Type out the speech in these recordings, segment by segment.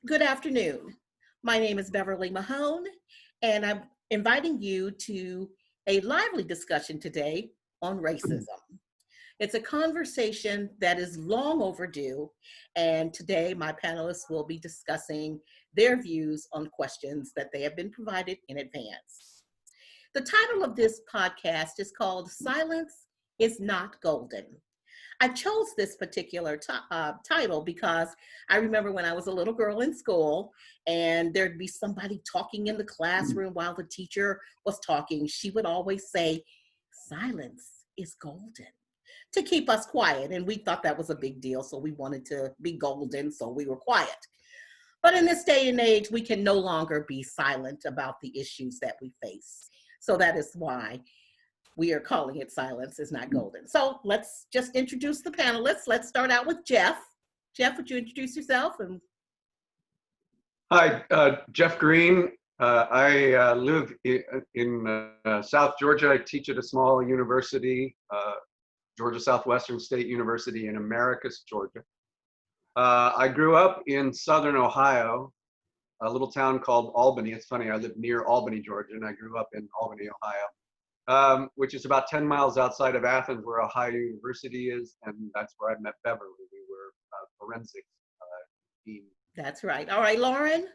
Good afternoon. My name is Beverly Mahone, and I'm inviting you to a lively discussion today on racism. It's a conversation that is long overdue, and today my panelists will be discussing their views on questions that they have been provided in advance. The title of this podcast is called Silence is Not Golden. I chose this particular title because I remember when I was a little girl in school and there'd be somebody talking in the classroom while the teacher was talking. She would always say, "Silence is golden," to keep us quiet. And we thought that was a big deal. So we wanted to be golden, so we were quiet. But in this day and age, we can no longer be silent about the issues that we face. So that is why we are calling it Silence is Not Golden. So let's just introduce the panelists. Let's start out with Jeff. Jeff, would you introduce yourself? Hi, Jeff Green. I live in South Georgia. I teach at a small university, Georgia Southwestern State University in Americus, Georgia. I grew up in Southern Ohio, a little town called Albany. It's funny, I live near Albany, Georgia, and I grew up in Albany, Ohio, which is about 10 miles outside of Athens, where Ohio University is, and that's where I met Beverly. We were forensics team. That's right. All right, Lauren.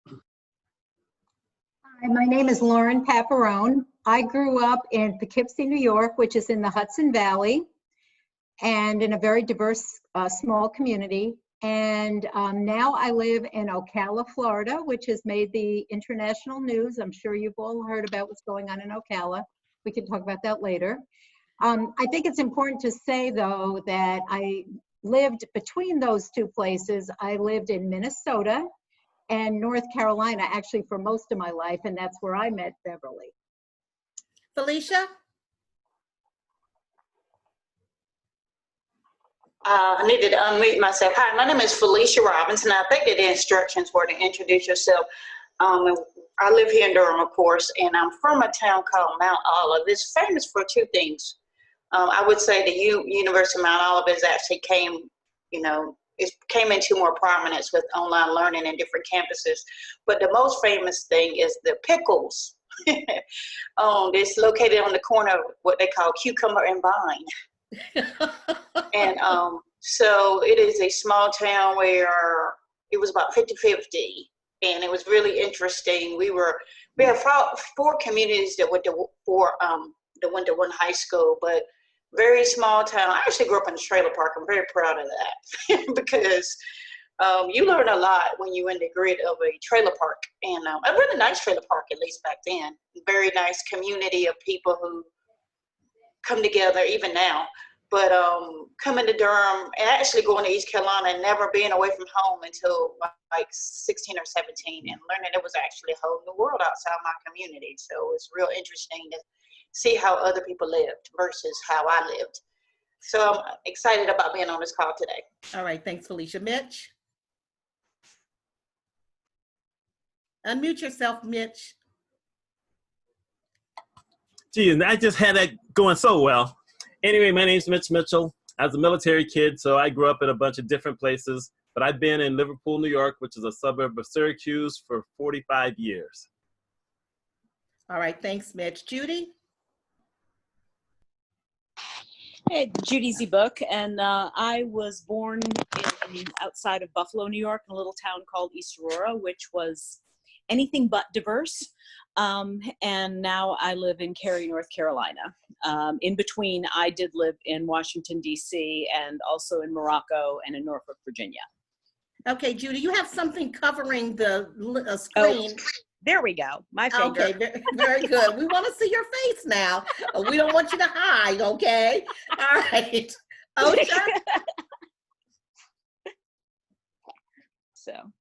Hi, my name is Lauren Paparone. I grew up in Poughkeepsie, New York, which is in the Hudson Valley, and in a very diverse small community. And now I live in Ocala, Florida, which has made the international news. I'm sure you've all heard about what's going on in Ocala. We can talk about that later. I think it's important to say, though, that I lived between those two places. I lived in Minnesota and North Carolina, actually, for most of my life, and that's where I met Beverly. Felicia? I needed to unmute myself. Hi, my name is Felicia Robinson. I think that the instructions were to introduce yourself. I live here in Durham, of course, and I'm from a town called Mount Olive. It's famous for two things. I would say the University of Mount Olive is actually came into more prominence with online learning in different campuses. But the most famous thing is the pickles. It's located on the corner of what they call Cucumber and Vine. And so it is a small town where it was about 50-50, and it was really interesting. We have four communities that went to one high school, but very small town. I actually grew up in a trailer park. I'm very proud of that because you learn a lot when you're in the grid of a trailer park, and a really nice trailer park, at least back then. Very nice community of people who come together even now. But coming to Durham and actually going to East Carolina and never being away from home until like 16 or 17 and learning it was actually a whole new world outside my community. So it's real interesting to see how other people lived versus how I lived. So I'm excited about being on this call today. All right, thanks, Felicia. Mitch? Unmute yourself, Mitch. Geez, I just had that going so well. Anyway, my name's Mitch Mitchell. I was a military kid, so I grew up in a bunch of different places, but I've been in Liverpool, New York, which is a suburb of Syracuse, for 45 years. All right, thanks, Mitch. Judy? Hey, Judy Z. Book, and I was born outside of Buffalo, New York, in a little town called East Aurora, which was anything but diverse. And now I live in Cary, North Carolina. In between, I did live in Washington, D.C., and also in Morocco and in Norfolk, Virginia. Okay, Judy, you have something covering the screen. Oh, there we go. My finger. Okay, very good. We want to see your face now. We don't want you to hide, okay? All right. Osha? So,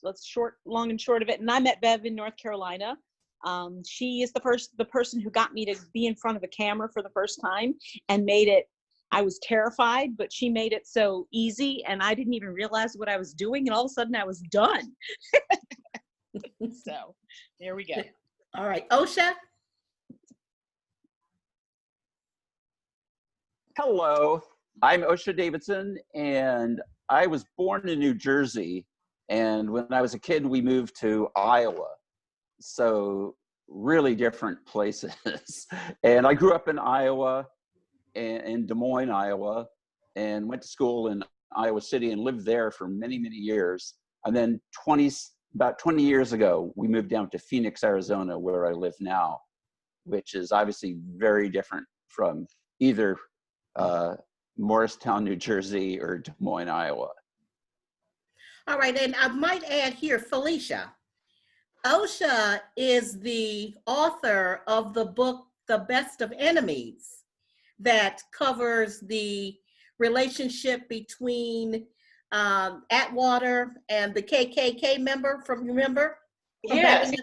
that's short, long and short of it. And I met Bev in North Carolina. She is the person who got me to be in front of a camera for the first time and made it. I was terrified, but she made it so easy, and I didn't even realize what I was doing, and all of a sudden I was done. So, there we go. All right, Osha? Hello, I'm Osha Davidson, and I was born in New Jersey. And when I was a kid, we moved to Iowa. So really different places. And I grew up in Iowa, in Des Moines, Iowa, and went to school in Iowa City and lived there for many, many years. And then about 20 years ago, we moved down to Phoenix, Arizona, where I live now, which is obviously very different from either Morristown, New Jersey, or Des Moines, Iowa. All right, and I might add here, Felicia. Osha is the author of the book, The Best of Enemies, that covers the relationship between Atwater and the KKK member from, remember? From back in Yes.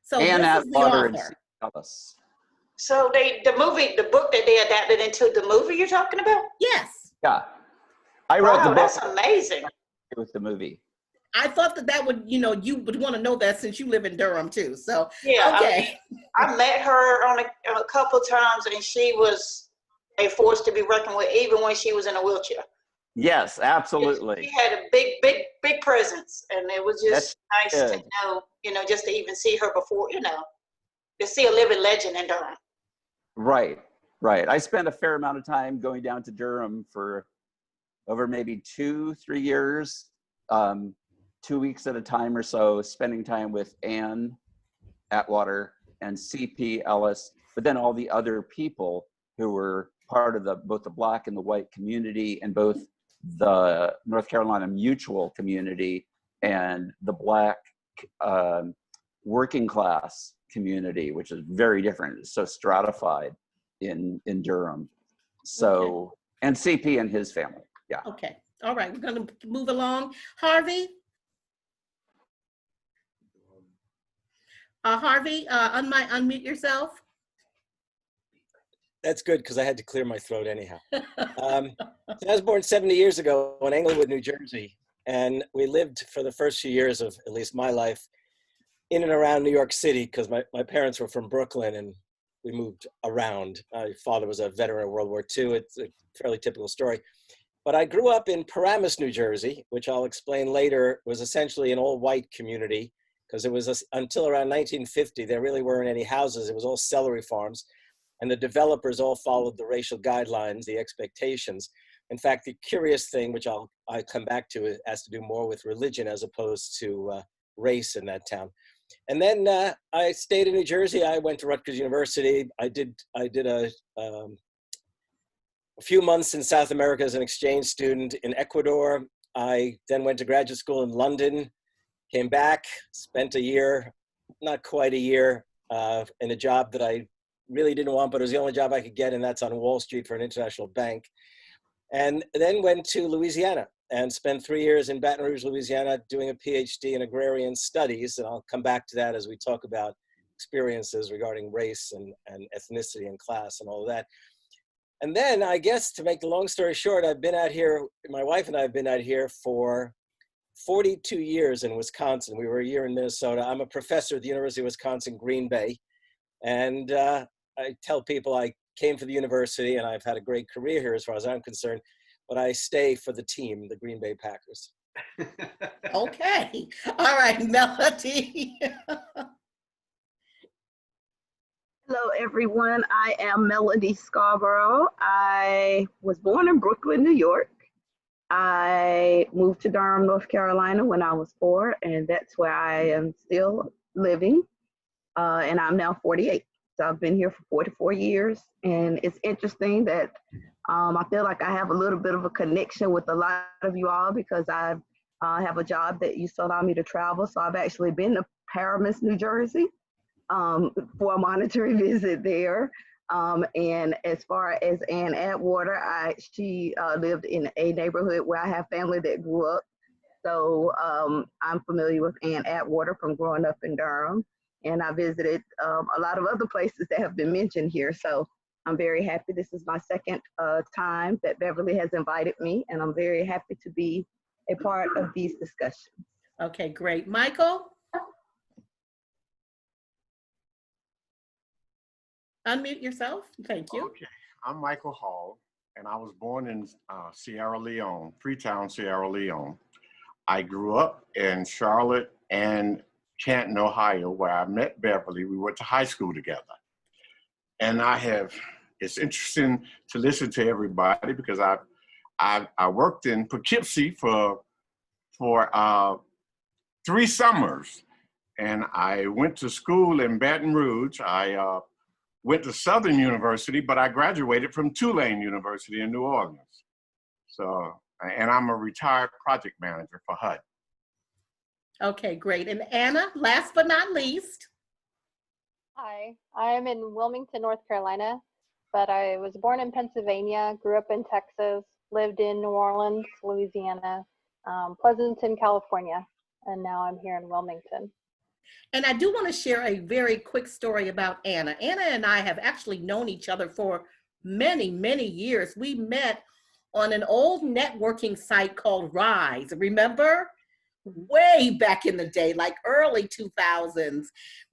So And this is the Atwater and author. Ellis. So the book that they adapted into the movie you're talking about? Yes, Yeah. I wrote the Wow, book that's amazing. with the movie. I thought that would, you would want to know that since you live in Durham too. So, Yeah, okay. I met her on a couple times, and she was a force to be reckoned with, even when she was in a wheelchair. Yes, absolutely. She had a big presence, and it was just nice good. to know, just to even see her before, to see a living legend in Durham. Right, right. I spent a fair amount of time going down to Durham for over maybe 2-3 years, 2 weeks at a time or so, spending time with Ann Atwater and C.P. Ellis, but then all the other people who were part of both the Black and the white community, and both the North Carolina Mutual community and the Black working class community, which is very different. It's so stratified in Durham. So, and CP and his family. Yeah. Okay. All right. We're going to move along. Harvey? Harvey, unmute yourself. That's good, because I had to clear my throat anyhow. I was born 70 years ago in Englewood, New Jersey, and we lived for the first few years of at least my life in and around New York City, because my parents were from Brooklyn, and we moved around. My father was a veteran of World War II. It's a fairly typical story. But I grew up in Paramus, New Jersey, which I'll explain later was essentially an all-white community, because it was until around 1950, there really weren't any houses. It was all celery farms. And the developers all followed the racial guidelines, the expectations. In fact, the curious thing, which I'll come back to, has to do more with religion as opposed to race in that town. And then I stayed in New Jersey. I went to Rutgers University. I did a few months in South America as an exchange student in Ecuador. I then went to graduate school in London, came back, spent a year, not quite a year, in a job that I really didn't want, but it was the only job I could get, and that's on Wall Street for an international bank. And then went to Louisiana and spent 3 years in Baton Rouge, Louisiana, doing a PhD in agrarian studies. And I'll come back to that as we talk about experiences regarding race and ethnicity and class and all of that. And then, I guess, to make the long story short, I've been out here, my wife and I have been out here for 42 years in Wisconsin. We were a year in Minnesota. I'm a professor at the University of Wisconsin, Green Bay. And I tell people I came to the university and I've had a great career here as far as I'm concerned, but I stay for the team, the Green Bay Packers. Okay. All right, Melody. Hello, everyone. I am Melody Scarborough. I was born in Brooklyn, New York. I moved to Durham, North Carolina when I was 4, and that's where I am still living. And I'm now 48. So I've been here for 44 years. And it's interesting that I feel like I have a little bit of a connection with a lot of you all, because I have a job that used to allow me to travel. So I've actually been to Paramus, New Jersey, for a monetary visit there. And as far as Ann Atwater, she lived in a neighborhood where I have family that grew up. So I'm familiar with Ann Atwater from growing up in Durham. And I visited a lot of other places that have been mentioned here. So I'm very happy. This is my second time that Beverly has invited me, and I'm very happy to be a part of these discussions. Okay, great. Michael? Unmute yourself. Thank you. Okay, I'm Michael Hall, and I was born in Sierra Leone, Freetown, Sierra Leone. I grew up in Charlotte and Canton, Ohio, where I met Beverly. We went to high school together. And it's interesting to listen to everybody because I worked in Poughkeepsie for 3 summers. And I went to school in Baton Rouge. I went to Southern University, but I graduated from Tulane University in New Orleans. So, and I'm a retired project manager for HUD. Okay, great. And Anna, last but not least. Hi, I'm in Wilmington, North Carolina, but I was born in Pennsylvania, grew up in Texas, lived in New Orleans, Louisiana, Pleasanton, California, and now I'm here in Wilmington. And I do want to share a very quick story about Anna. Anna and I have actually known each other for many, many years. We met on an old networking site called Rise. Remember? Way back in the day, like early 2000s.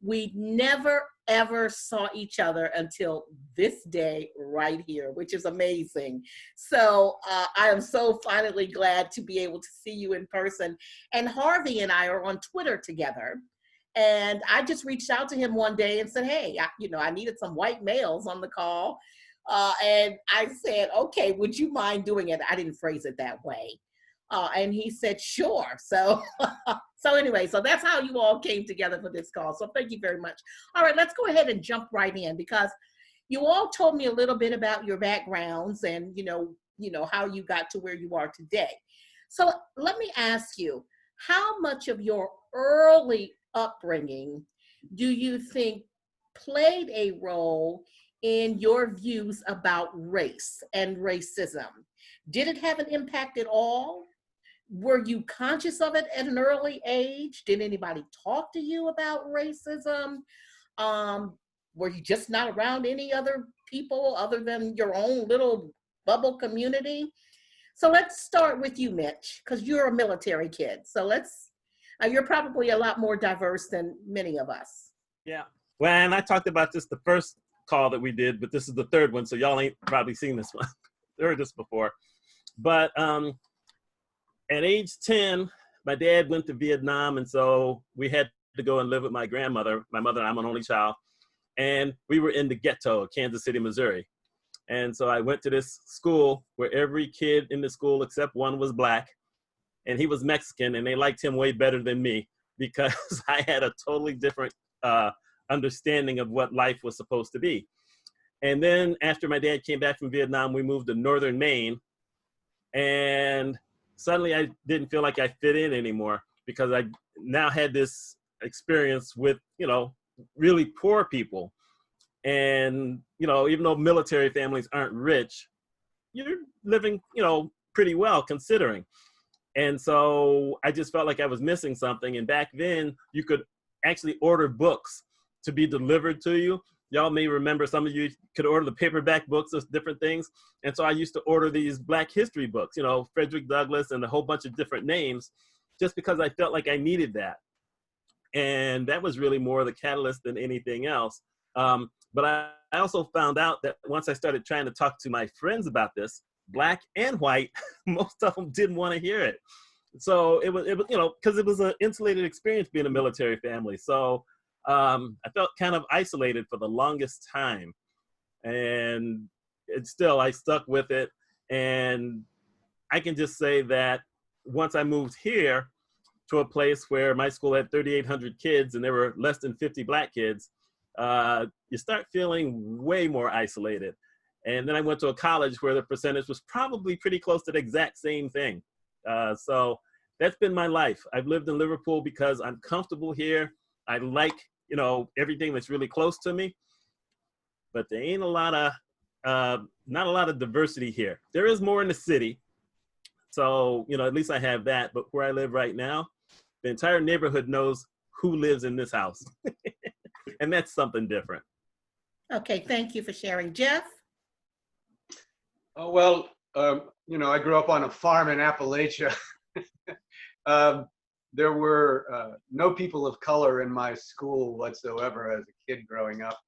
We never, ever saw each other until this day right here, which is amazing. So I am so finally glad to be able to see you in person. And Harvey and I are on Twitter together. And I just reached out to him one day and said, hey, I needed some white males on the call. And I said, okay, would you mind doing it? I didn't phrase it that way. And he said, sure. So anyway, so that's how you all came together for this call. So thank you very much. All right, let's go ahead and jump right in because you all told me a little bit about your backgrounds and, how you got to where you are today. So let me ask you, how much of your early upbringing do you think played a role in your views about race and racism? Did it have an impact at all? Were you conscious of it at an early age? Did anybody talk to you about racism? Were you just not around any other people other than your own little bubble community? So let's start with you, Mitch, because you're a military kid. So you're probably a lot more diverse than many of us. Yeah. Well, and I talked about this the first call that we did, but this is the third one, so y'all ain't probably seen this one. Heard this before. But at age 10, my dad went to Vietnam, and so we had to go and live with my grandmother. My mother, I'm an only child, and we were in the ghetto, Kansas City, Missouri. And so I went to this school where every kid in the school except one was Black, and he was Mexican, and they liked him way better than me because I had a totally different understanding of what life was supposed to be. And then after my dad came back from Vietnam, we moved to northern Maine, and suddenly I didn't feel like I fit in anymore because I now had this experience with, really poor people. And, even though military families aren't rich, you're living, pretty well considering. And so I just felt like I was missing something. And back then you could actually order books to be delivered to you. Y'all may remember, some of you could order the paperback books of different things. And so I used to order these Black history books, Frederick Douglass and a whole bunch of different names, just because I felt like I needed that. And that was really more the catalyst than anything else. But I also found out that once I started trying to talk to my friends about this, Black and white, most of them didn't want to hear it. So it was, because it was an insulated experience being a military family. So I felt kind of isolated for the longest time, and I stuck with it. And I can just say that once I moved here to a place where my school had 3,800 kids and there were less than 50 Black kids, you start feeling way more isolated. And then I went to a college where the percentage was probably pretty close to the exact same thing. So that's been my life. I've lived in Liverpool because I'm comfortable here. I like, everything that's really close to me, but there ain't not a lot of diversity here. There is more in the city. So, at least I have that. But where I live right now, the entire neighborhood knows who lives in this house. And that's something different. Okay, thank you for sharing. Jeff? Oh, well, I grew up on a farm in Appalachia. There were no people of color in my school whatsoever as a kid growing up.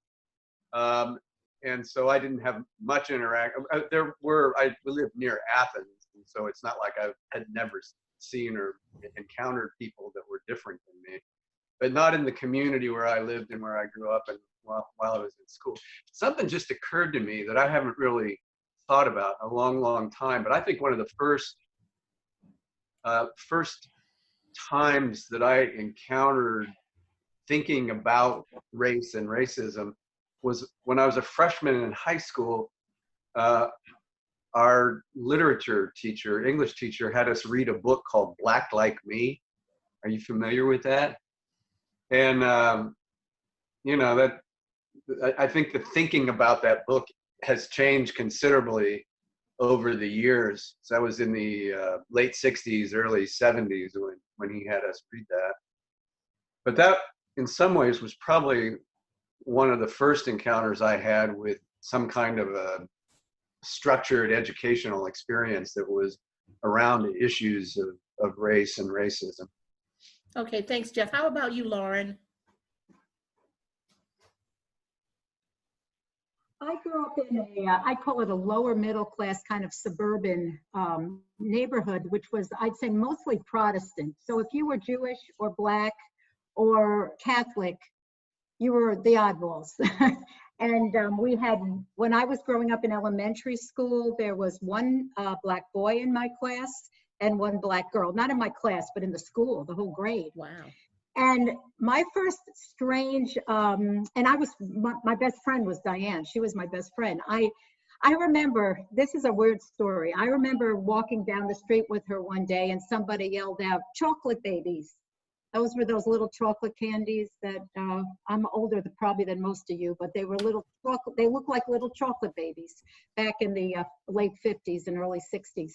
and so I didn't have much interaction. I lived near Athens, and so it's not like I had never seen or encountered people that were different than me, but not in the community where I lived and where I grew up and while I was in school. Something just occurred to me that I haven't really thought about in a long, long time, but I think one of the first times that I encountered thinking about race and racism was when I was a freshman in high school. Our literature teacher, English teacher, had us read a book called Black Like Me. Are you familiar with that? And, you know, that I think the thinking about that book has changed considerably over the years. So that was in the late 60s, early 70s when he had us read that. But that, in some ways, was probably one of the first encounters I had with some kind of a structured educational experience that was around the issues of race and racism. Okay, thanks, Jeff. How about you, Lauren? I grew up in I call it a lower middle class kind of suburban neighborhood, which was, I'd say, mostly Protestant. So if you were Jewish or Black or Catholic, you were the oddballs. And we had, when I was growing up in elementary school, there was one Black boy in my class and one Black girl, not in my class, but in the school, the whole grade. Wow. And my first strange, and my best friend was Diane. She was my best friend. I remember, this is a weird story. I remember walking down the street with her one day and somebody yelled out, "Chocolate babies." Those were those little chocolate candies that, I'm older probably than most of you, but they were little chocolate, they looked like little chocolate babies back in the late 50s and early 60s.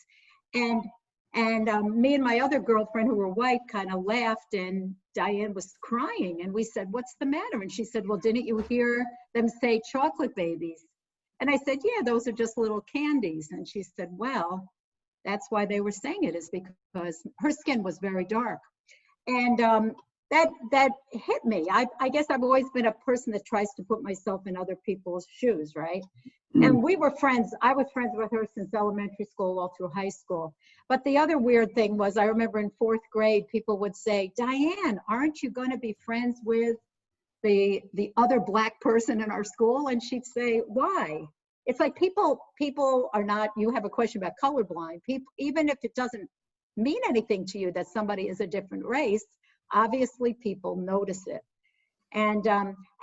And me and my other girlfriend who were white kind of laughed, and Diane was crying, and we said, "What's the matter?" And she said, "Well, didn't you hear them say chocolate babies?" And I said, "Yeah, those are just little candies." And she said, "Well, that's why they were saying it, is because her skin was very dark." And that hit me. I guess I've always been a person that tries to put myself in other people's shoes, right? And we were friends. I was friends with her since elementary school all through high school. But the other weird thing was, I remember in 4th grade, people would say, "Diane, aren't you going to be friends with the other Black person in our school?" And she'd say, "Why?" It's like people are not, you have a question about colorblind. People, even if it doesn't mean anything to you that somebody is a different race, obviously people notice it. And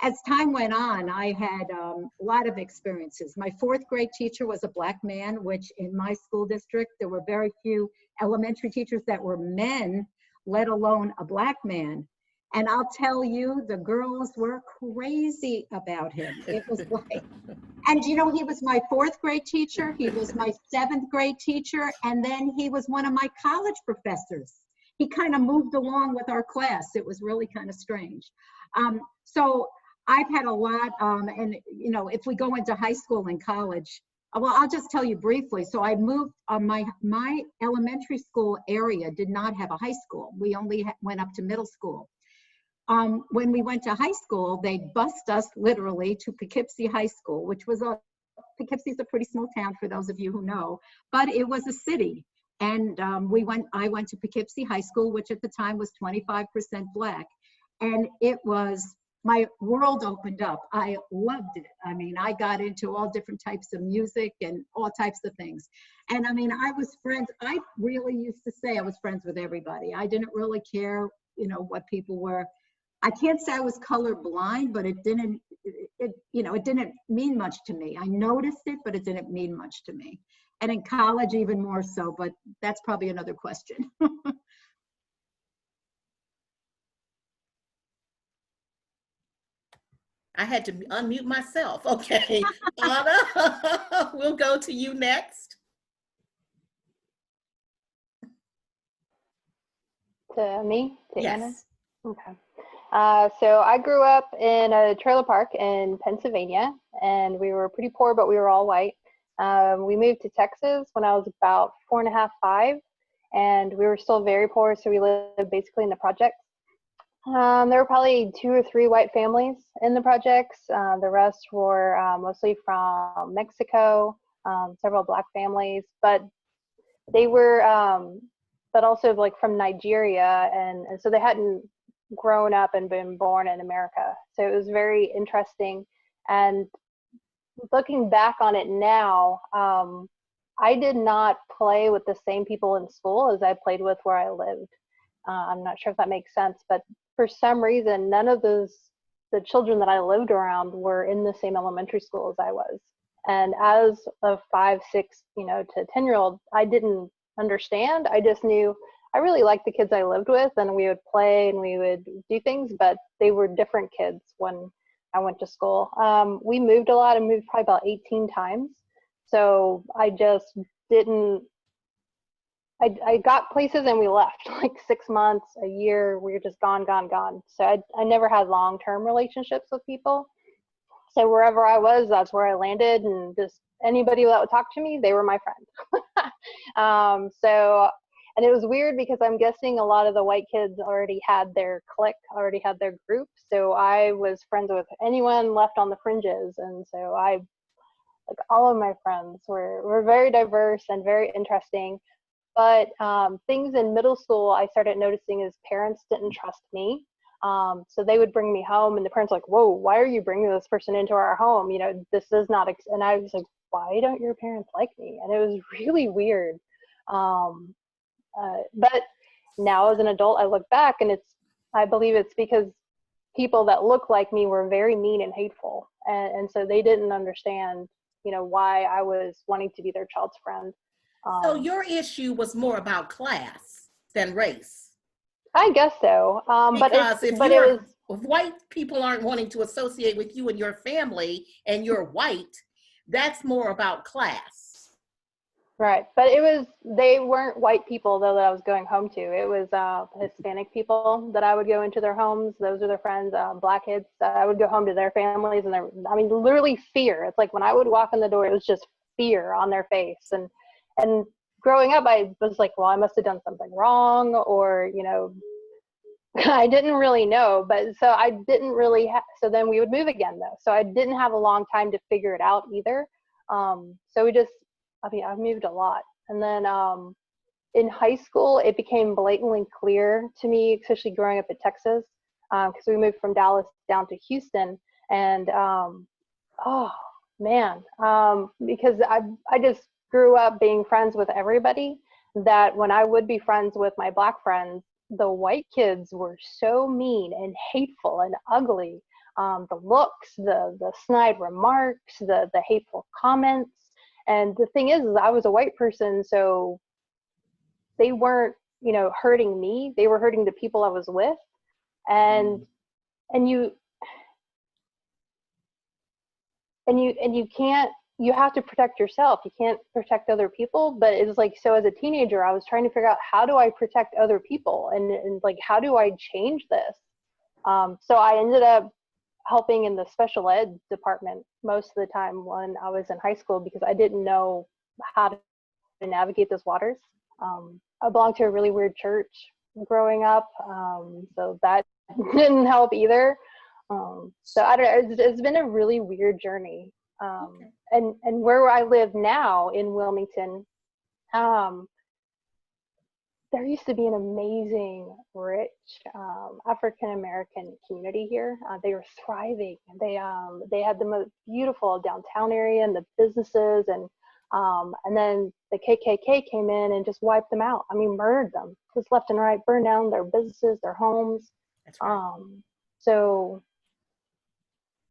as time went on, I had a lot of experiences. My 4th grade teacher was a Black man, which in my school district, there were very few elementary teachers that were men, let alone a Black man. And I'll tell you, the girls were crazy about him. It was like, and you know, he was my 4th grade teacher, he was my 7th grade teacher, and then he was one of my college professors. He kind of moved along with our class. It was really kind of strange. So I've had a lot, and you know, if we go into high school and college, well, I'll just tell you briefly. So I moved, my elementary school area did not have a high school. We only went up to middle school. When we went to high school, they bused us literally to Poughkeepsie High School, which was Poughkeepsie's a pretty small town for those of you who know, but it was a city. And I went to Poughkeepsie High School, which at the time was 25% Black. And it was, my world opened up. I loved it. I mean, I got into all different types of music and all types of things. And I mean, I really used to say I was friends with everybody. I didn't really care, you know, what people were. I can't say I was colorblind, but it didn't mean much to me. I noticed it, but it didn't mean much to me. And in college, even more so, but that's probably another question. I had to unmute myself. Okay, Anna, we'll go to you next. To me? To Yes. Anna? Okay. So I grew up in a trailer park in Pennsylvania, and we were pretty poor, but we were all white. We moved to Texas when I was about 4.5, 5, and we were still very poor, so we lived basically in the projects. There were probably 2 or 3 white families in the projects. The rest were mostly from Mexico, several black families, but they were, but also like from Nigeria, and so they hadn't grown up and been born in America. So it was very interesting. And looking back on it now, I did not play with the same people in school as I played with where I lived. I'm not sure if that makes sense, but for some reason, none of the children that I lived around were in the same elementary school as I was. And as a 5, 6, to 10-year-old, I didn't understand. I just knew I really liked the kids I lived with, and we would play and we would do things, but they were different kids when I went to school. We moved a lot. I moved probably about 18 times. So I just didn't, I got places and we left like 6 months, a year, we were just gone. So I never had long-term relationships with people. So wherever I was, that's where I landed, and just anybody that would talk to me, they were my friend. And it was weird because I'm guessing a lot of the white kids already had their clique, already had their group. So I was friends with anyone left on the fringes. And so all of my friends were very diverse and very interesting. But things in middle school, I started noticing is parents didn't trust me. So they would bring me home, and the parents were like, whoa, why are you bringing this person into our home? This is not, and I was like, why don't your parents like me? And it was really weird. But now as an adult, I look back, and I believe it's because people that look like me were very mean and hateful. And so they didn't understand, why I was wanting to be their child's friend. So your issue was more about class than race. I guess so. Because if white people aren't wanting to associate with you and your family, and you're white, that's more about class. Right. But they weren't white people though that I was going home to. It was Hispanic people that I would go into their homes. Those are their friends, black kids. I would go home to their families, and literally fear. It's like when I would walk in the door, it was just fear on their face. And growing up, I was like, well, I must have done something wrong, or, I didn't really know. But so I didn't really so then we would move again though. So I didn't have a long time to figure it out either. So I've moved a lot. And then in high school, it became blatantly clear to me, especially growing up in Texas, because we moved from Dallas down to Houston. And oh man, because I just grew up being friends with everybody, that when I would be friends with my black friends, the white kids were so mean and hateful and ugly. The looks, the snide remarks, the hateful comments. And the thing is I was a white person, so they weren't, hurting me. They were hurting the people I was with. And you can't, you have to protect yourself. You can't protect other people. But it's like, so as a teenager, I was trying to figure out, how do I protect other people? And like, how do I change this? So I ended up helping in the special ed department most of the time when I was in high school, because I didn't know how to navigate those waters. I belonged to a really weird church growing up, so that didn't help either. So I don't know, it's been a really weird journey. And where I live now in Wilmington, there used to be an amazing, rich African-American community here. They were thriving. They had the most beautiful downtown area and the businesses, and then the KKK came in and just wiped them out. Murdered them, just left and right, burned down their businesses, their homes. That's right.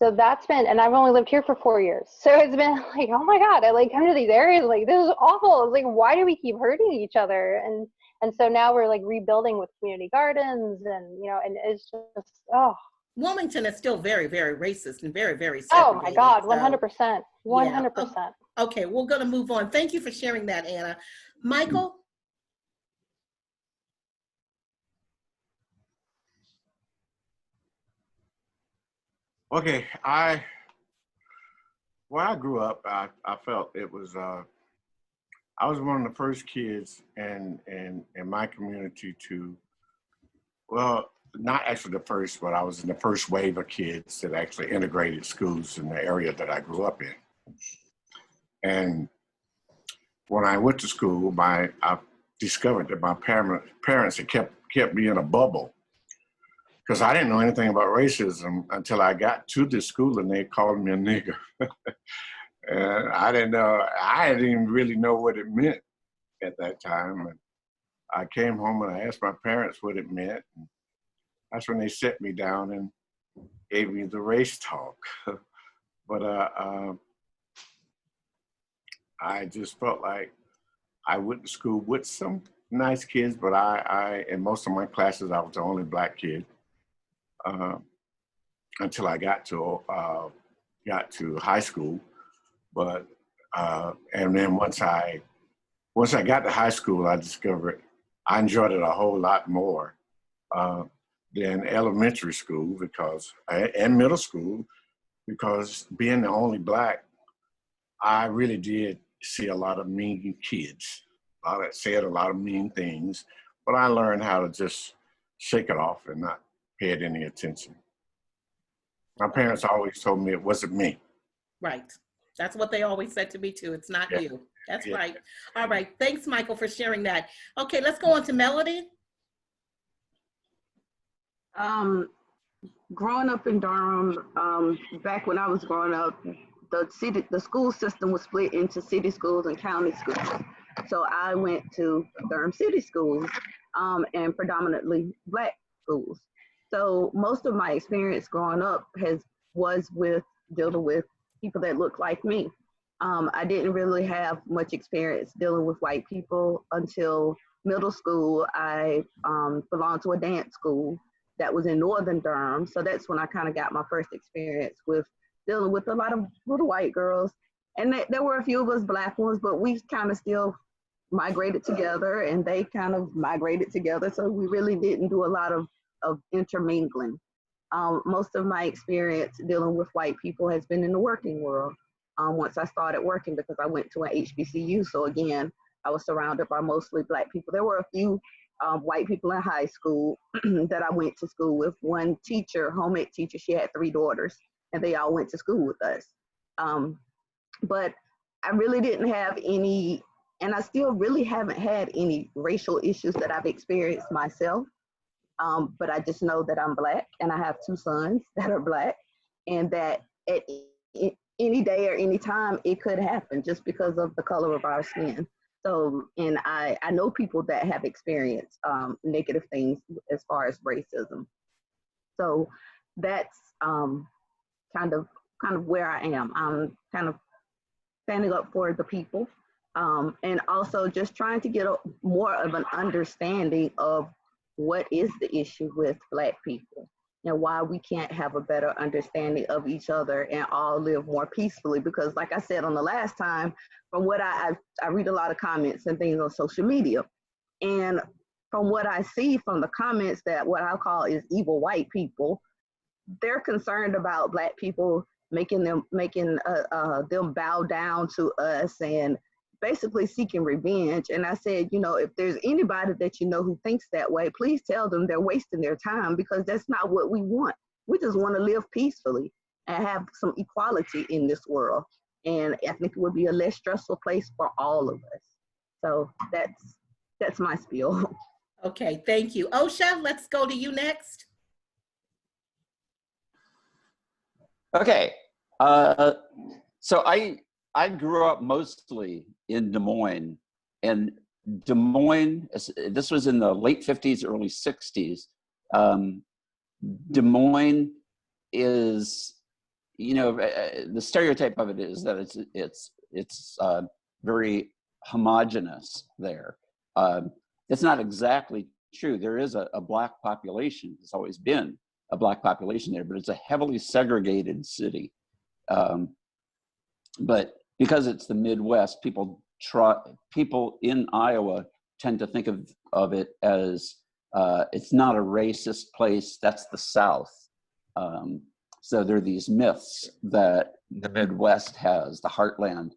So that's been, and I've only lived here for 4 years. So it's been like, oh my God, I come to these areas, like, this is awful. It's like, why do we keep hurting each other? And so now we're rebuilding with community gardens, and and it's just, oh. Wilmington is still very, very racist and very, very segregated. segregated. Oh my God, 100%, 100%. Yeah. Okay, we're gonna move on. Thank you for sharing that, Anna. Michael? Okay, where I grew up, I felt it was, I was one of the first kids in my community to, well, not actually the first, but I was in the first wave of kids that actually integrated schools in the area that I grew up in. And when I went to school, I discovered that my parents had kept me in a bubble, because I didn't know anything about racism until I got to this school and they called me a nigger. And I didn't even really know what it meant at that time. And I came home and I asked my parents what it meant. And that's when they set me down and gave me the race talk. But I just felt like I went to school with some nice kids, but I in most of my classes, I was the only black kid until I got to high school. But and then once I got to high school, I discovered I enjoyed it a whole lot more than elementary school and middle school, because being the only black, I really did see a lot of mean kids. A lot that said a lot of mean things, but I learned how to just shake it off and not pay it any attention. My parents always told me it wasn't me. Right. That's what they always said to me too. It's not Yeah. you. That's Yeah. right. All right. Thanks, Michael, for sharing that. Okay, let's go on to Melody. Growing up in Durham, back when I was growing up, the school system was split into city schools and county schools. So I went to Durham City schools and predominantly black schools. So most of my experience growing up was with dealing with people that look like me. I didn't really have much experience dealing with white people until middle school. I belonged to a dance school that was in northern Durham. So that's when I kind of got my first experience with dealing with a lot of little white girls. And there were a few of us black ones, but we kind of still migrated together and they kind of migrated together. So we really didn't do a lot of intermingling. Most of my experience dealing with white people has been in the working world. Once I started working, because I went to an HBCU. So again, I was surrounded by mostly black people. There were a few white people in high school that I went to school with. One teacher, home ec teacher, she had 3 daughters and they all went to school with us. But I really didn't have any, and I still really haven't had any racial issues that I've experienced myself. But I just know that I'm black and I have 2 sons that are black, and that at any day or any time it could happen just because of the color of our skin. So, and I know people that have experienced negative things as far as racism. So that's kind of where I am. I'm kind of standing up for the people, and also just trying to get more of an understanding of what is the issue with black people and why we can't have a better understanding of each other and all live more peacefully. Because like I said on the last time, from what I read a lot of comments and things on social media, and from what I see from the comments, that what I call is evil white people, they're concerned about black people making them bow down to us and basically seeking revenge. And I said, you know, if there's anybody that you know who thinks that way, please tell them they're wasting their time, because that's not what we want. We just want to live peacefully and have some equality in this world. And I think it would be a less stressful place for all of us. So that's my spiel. Okay, thank you. Osha, let's go to you next. Okay, so I grew up mostly in Des Moines, and Des Moines, this was in the late 50s, early 60s. Des Moines is, you know, the stereotype of it is that it's very homogenous there. It's not exactly true. There is a black population. There's always been a black population there, but it's a heavily segregated city. But because it's the Midwest, people in Iowa tend to think of it as it's not a racist place, that's the South. So there are these myths that the Midwest has, the heartland.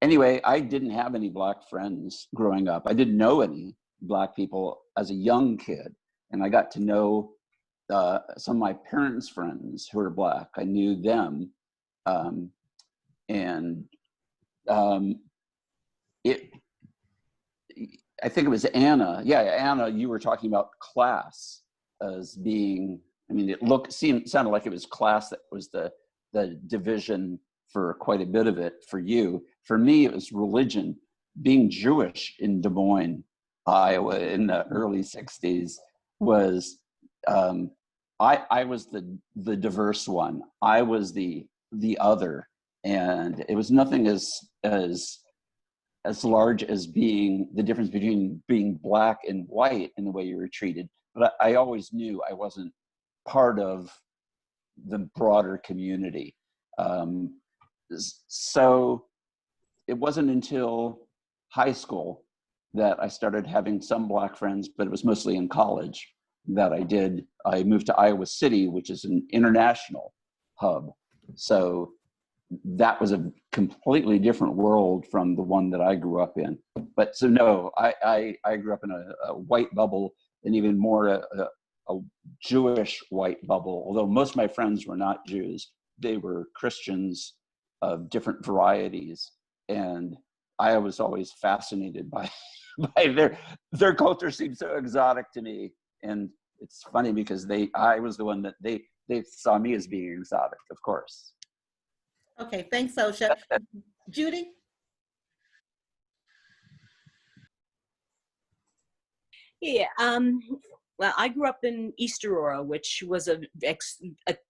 Anyway, I didn't have any black friends growing up. I didn't know any black people as a young kid. And I got to know some of my parents' friends who were Black. I knew them. And I think it was Anna. Yeah, Anna, you were talking about class as being, I mean, sounded like it was class that was the division for quite a bit of it for you. For me, it was religion. Being Jewish in Des Moines, Iowa in the early 60s was, I was the diverse one. I was the other. And it was nothing as large as being the difference between being Black and white in the way you were treated. But I always knew I wasn't part of the broader community. So it wasn't until high school that I started having some Black friends, but it was mostly in college that I moved to Iowa City, which is an international hub. So that was a completely different world from the one that I grew up in. But so no, I grew up in a white bubble, and even more a Jewish white bubble. Although most of my friends were not Jews, they were Christians of different varieties, and I was always fascinated by their culture. Seemed so exotic to me, and it's funny because I was the one that they saw me as being exotic, of course. Okay, thanks, Osha. Judy? Yeah, well, I grew up in East Aurora, which was a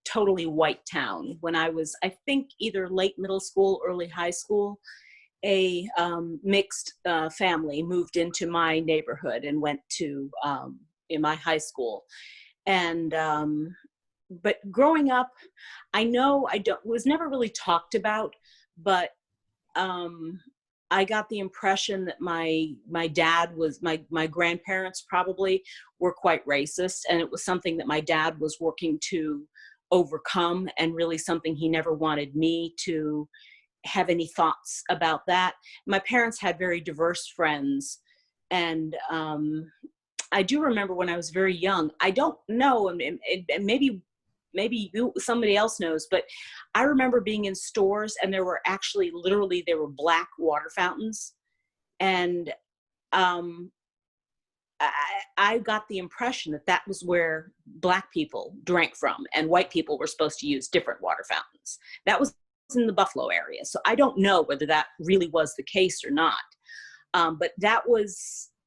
totally white town. When I was, I think, either late middle school, early high school, a mixed family moved into my neighborhood and went to in my high school. And but growing up, I know was never really talked about, but I got the impression that my dad was, my grandparents probably were quite racist, and it was something that my dad was working to overcome, and really something he never wanted me to have any thoughts about that. My parents had very diverse friends, and I do remember when I was very young, I don't know, and maybe somebody else knows, but I remember being in stores and there were actually literally there were Black water fountains, and I got the impression that was where Black people drank from, and white people were supposed to use different water fountains. That was in the Buffalo area, so I don't know whether that really was the case or not, but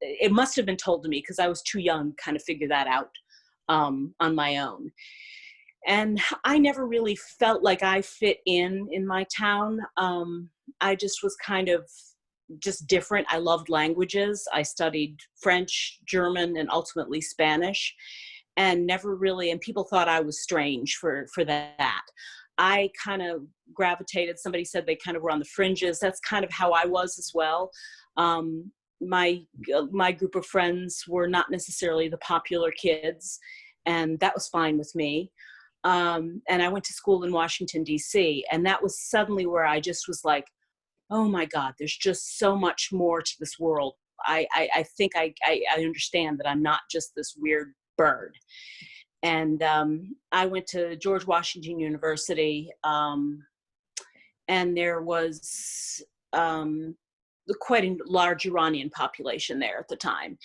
it must have been told to me because I was too young to kind of figure that out on my own. And I never really felt like I fit in my town. I just was kind of just different. I loved languages. I studied French, German, and ultimately Spanish, and never really, and people thought I was strange for that. I kind of gravitated, somebody said they kind of were on the fringes. That's kind of how I was as well. My group of friends were not necessarily the popular kids, and that was fine with me. And I went to school in Washington, D.C., and that was suddenly where I just was like, oh my God, there's just so much more to this world. I think I understand that I'm not just this weird bird. And I went to George Washington University, and there was quite a large Iranian population there at the time.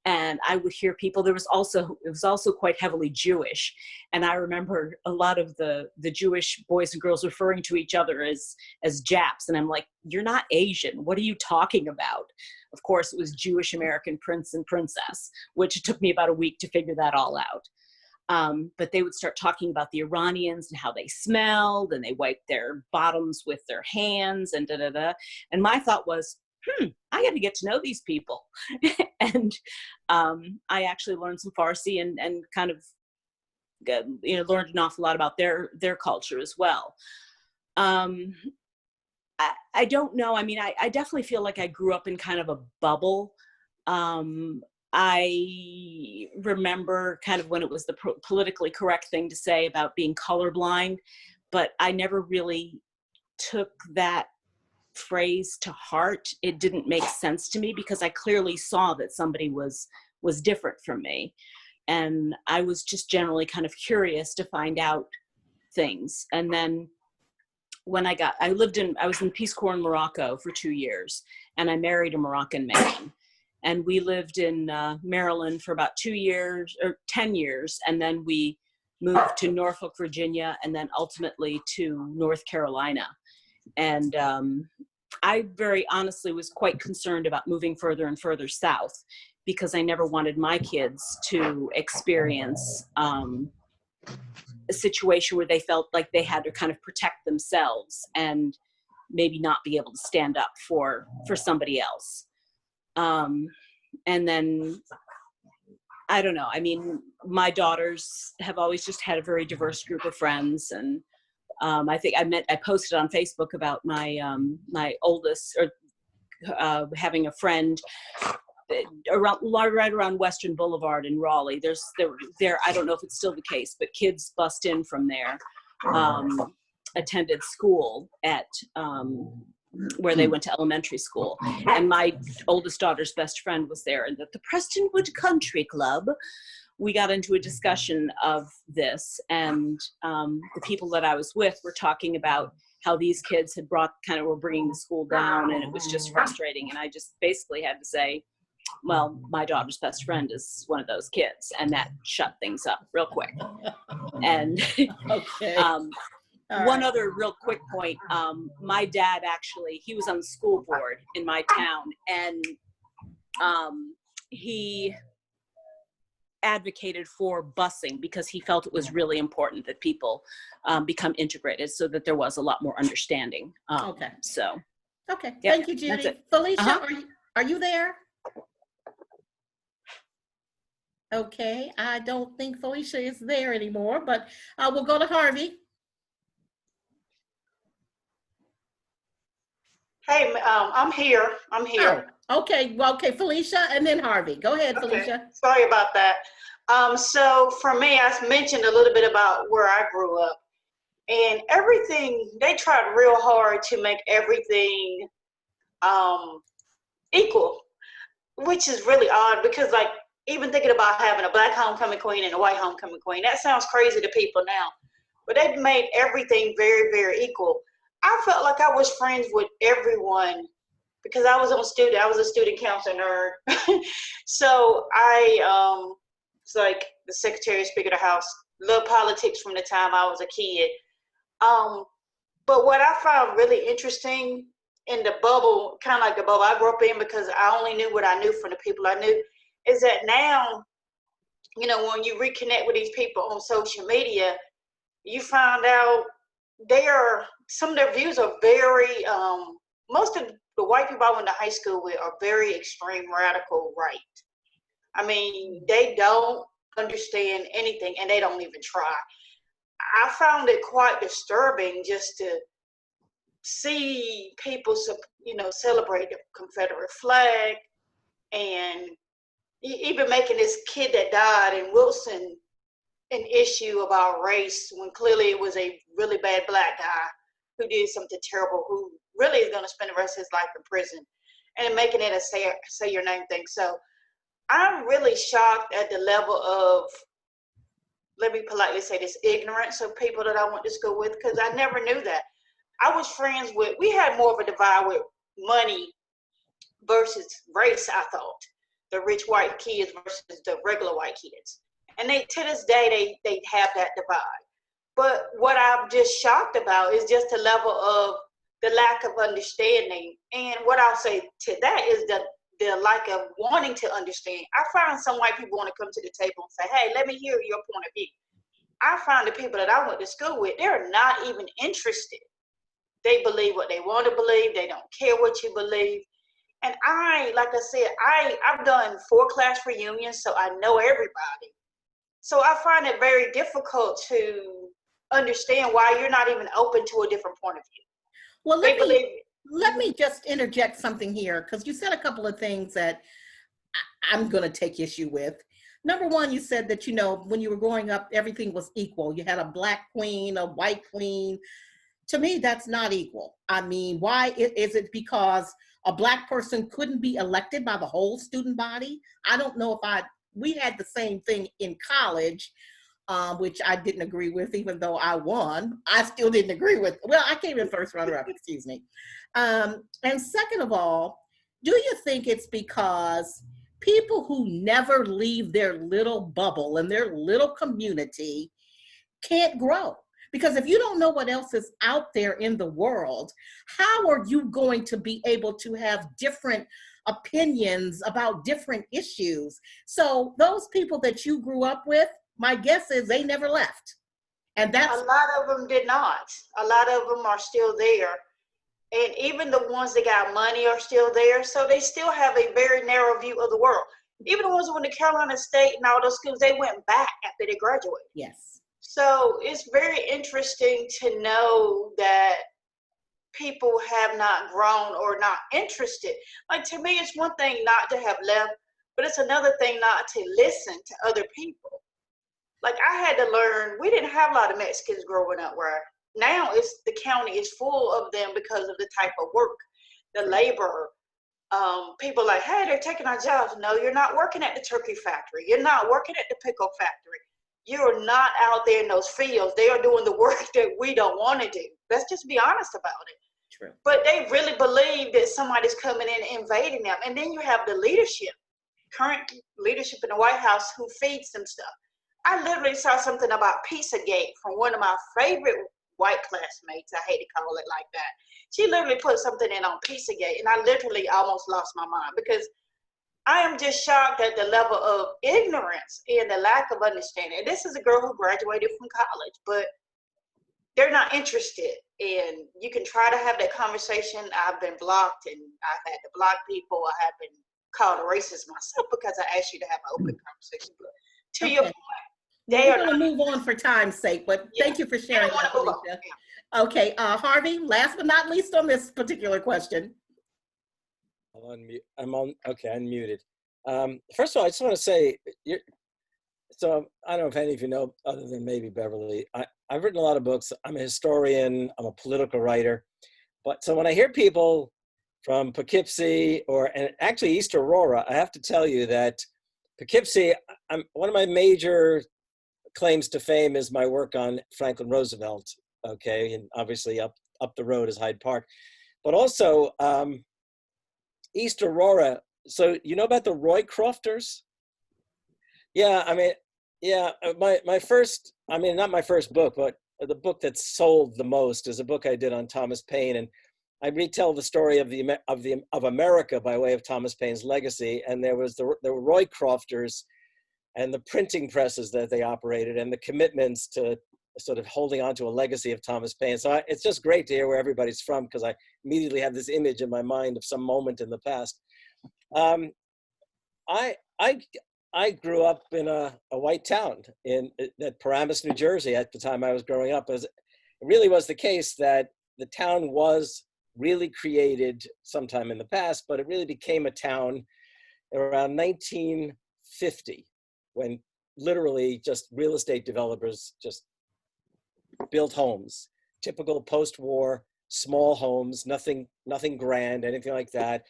And I would hear people, it was also quite heavily Jewish. And I remember a lot of the Jewish boys and girls referring to each other as Japs. And I'm like, you're not Asian. What are you talking about? Of course, it was Jewish American prince and princess, which it took me about a week to figure that all out. But they would start talking about the Iranians and how they smelled, and they wiped their bottoms with their hands and da-da-da. And my thought was, I got to get to know these people. And I actually learned some Farsi and kind of learned an awful lot about their culture as well. I don't know. I mean, I definitely feel like I grew up in kind of a bubble. I remember kind of when it was the politically correct thing to say about being colorblind, but I never really took that phrase to heart. It didn't make sense to me because I clearly saw that somebody was different from me. And I was just generally kind of curious to find out things. And then when I was in Peace Corps in Morocco for 2 years, and I married a Moroccan man. And we lived in Maryland for about 2 years or 10 years. And then we moved to Norfolk, Virginia, and then ultimately to North Carolina. And I very honestly was quite concerned about moving further and further south, because I never wanted my kids to experience a situation where they felt like they had to kind of protect themselves and maybe not be able to stand up for somebody else. And then, I don't know, I mean, my daughters have always just had a very diverse group of friends. And I think I posted on Facebook about my oldest, or having a friend right around Western Boulevard in Raleigh. There, I don't know if it's still the case, but kids bust in from there, attended school at where they went to elementary school. And my oldest daughter's best friend was there. And at the Prestonwood Country Club, we got into a discussion of this. And the people that I was with were talking about how these kids were bringing the school down, and it was just frustrating. And I just basically had to say, well, my daughter's best friend is one of those kids, and that shut things up real quick. And Okay. one other real quick point, my dad actually, he was on the school board in my town, and he advocated for busing because he felt it was really important that people become integrated so that there was a lot more understanding. Okay. So. Okay, Yep, thank you, that's Judy. it. Felicia, Uh-huh. are you there? Okay, I don't think Felicia is there anymore, but we'll go to Harvey. Hey, I'm here. I'm here. Oh, okay, well, okay, Felicia and then Harvey. Go ahead, Okay. Felicia. Sorry about that. So for me, I mentioned a little bit about where I grew up, and everything, they tried real hard to make everything equal, which is really odd, because like, even thinking about having a black homecoming queen and a white homecoming queen, that sounds crazy to people now, but they've made everything very, very equal. I felt like I was friends with everyone because I was a student council nerd. So I was like the secretary of Speaker of the House, loved politics from the time I was a kid. But what I found really interesting in the bubble, kind of like the bubble I grew up in, because I only knew what I knew from the people I knew, is that now, you know, when you reconnect with these people on social media, you find out some of their views are very, most of the white people I went to high school with are very extreme radical right. I mean, they don't understand anything, and they don't even try. I found it quite disturbing just to see people, you know, celebrate the Confederate flag, and even making this kid that died in Wilson an issue about race, when clearly it was a really bad black guy who did something terrible, who really is going to spend the rest of his life in prison, and making it a say your name thing. So I'm really shocked at the level of, let me politely say this, ignorance of people that I went to school with, because I never knew that. I was friends with, we had more of a divide with money versus race, I thought. The rich white kids versus the regular white kids. And they, to this day, they have that divide. But what I'm just shocked about is just the level of the lack of understanding. And what I'll say to that is the lack of wanting to understand. I find some white people want to come to the table and say, hey, let me hear your point of view. I find the people that I went to school with, they're not even interested. They believe what they want to believe. They don't care what you believe. And like I said, I've done 4 class reunions, so I know everybody. So I find it very difficult to understand why you're not even open to a different point of view. Well, let me just interject something here, because you said a couple of things that I'm going to take issue with. Number one, you said that, you know, when you were growing up, everything was equal. You had a black queen, a white queen. To me, that's not equal. I mean, why is it because a black person couldn't be elected by the whole student body? I don't know if I we had the same thing in college, which I didn't agree with, even though I won. I still didn't agree with. Well, I came in first runner-up, excuse me. And second of all, do you think it's because people who never leave their little bubble and their little community can't grow? Because if you don't know what else is out there in the world, how are you going to be able to have different opinions about different issues? So those people that you grew up with, my guess is they never left. And that's a lot of them did not. A lot of them are still there. And even the ones that got money are still there. So they still have a very narrow view of the world. Even the ones who went to Carolina State and all those schools, they went back after they graduated. Yes. So it's very interesting to know that people have not grown or not interested. Like, to me, it's one thing not to have left, but it's another thing not to listen to other people. Like, I had to learn, we didn't have a lot of Mexicans growing up where now it's, the county is full of them because of the type of work, the labor. People like, hey, they're taking our jobs. No, you're not working at the turkey factory. You're not working at the pickle factory. You're not out there in those fields. They are doing the work that we don't want to do. Let's just be honest about it. True. But they really believe that somebody's coming in and invading them. And then you have the leadership, current leadership in the White House, who feeds them stuff. I literally saw something about Pizzagate from one of my favorite white classmates. I hate to call it like that. She literally put something in on Pizzagate, and I literally almost lost my mind, because I am just shocked at the level of ignorance and the lack of understanding. And this is a girl who graduated from college, but they're not interested. And you can try to have that conversation. I've been blocked, and I've had to block people. I have been called a racist myself because I asked you to have an open conversation. But to your point, they we're are going to not. move on for time's sake, but thank you for sharing that, Felicia. Okay, Harvey, last but not least on this particular question. I'm on, okay, unmuted. First of all, I just want to say, so I don't know if any of you know, other than maybe Beverly, I've written a lot of books. I'm a historian, I'm a political writer. But so when I hear people from Poughkeepsie and actually East Aurora, I have to tell you that Poughkeepsie, one of my major claims to fame is my work on Franklin Roosevelt, okay? And obviously up the road is Hyde Park. But also, East Aurora, so you know about the Roycrofters? Yeah, I mean, yeah, my first, I mean, not my first book, but the book that sold the most is a book I did on Thomas Paine, and I retell the story of America by way of Thomas Paine's legacy. And there were Roycrofters and the printing presses that they operated and the commitments to sort of holding on to a legacy of Thomas Paine. So it's just great to hear where everybody's from, because I immediately have this image in my mind of some moment in the past. I grew up in a white town at Paramus, New Jersey at the time I was growing up. It really was the case that the town was really created sometime in the past, but it really became a town around 1950, when literally just real estate developers just built homes, typical post-war small homes, nothing grand, anything like that.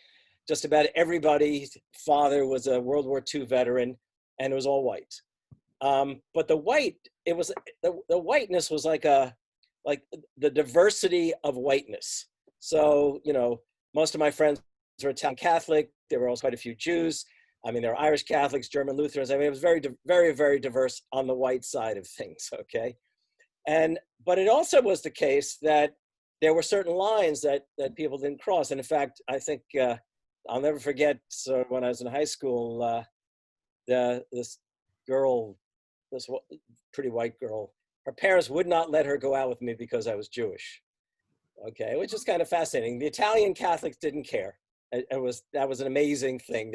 Just about everybody's father was a World War II veteran, and it was all white. But the whiteness was like the diversity of whiteness. So, you know, most of my friends were Italian Catholic. There were also quite a few Jews. I mean, there were Irish Catholics, German Lutherans. I mean, it was very, very, very diverse on the white side of things, okay? But it also was the case that there were certain lines that people didn't cross. And in fact, I think I'll never forget, so when I was in high school, this girl, this pretty white girl, her parents would not let her go out with me because I was Jewish. Okay, which is kind of fascinating. The Italian Catholics didn't care. That was an amazing thing.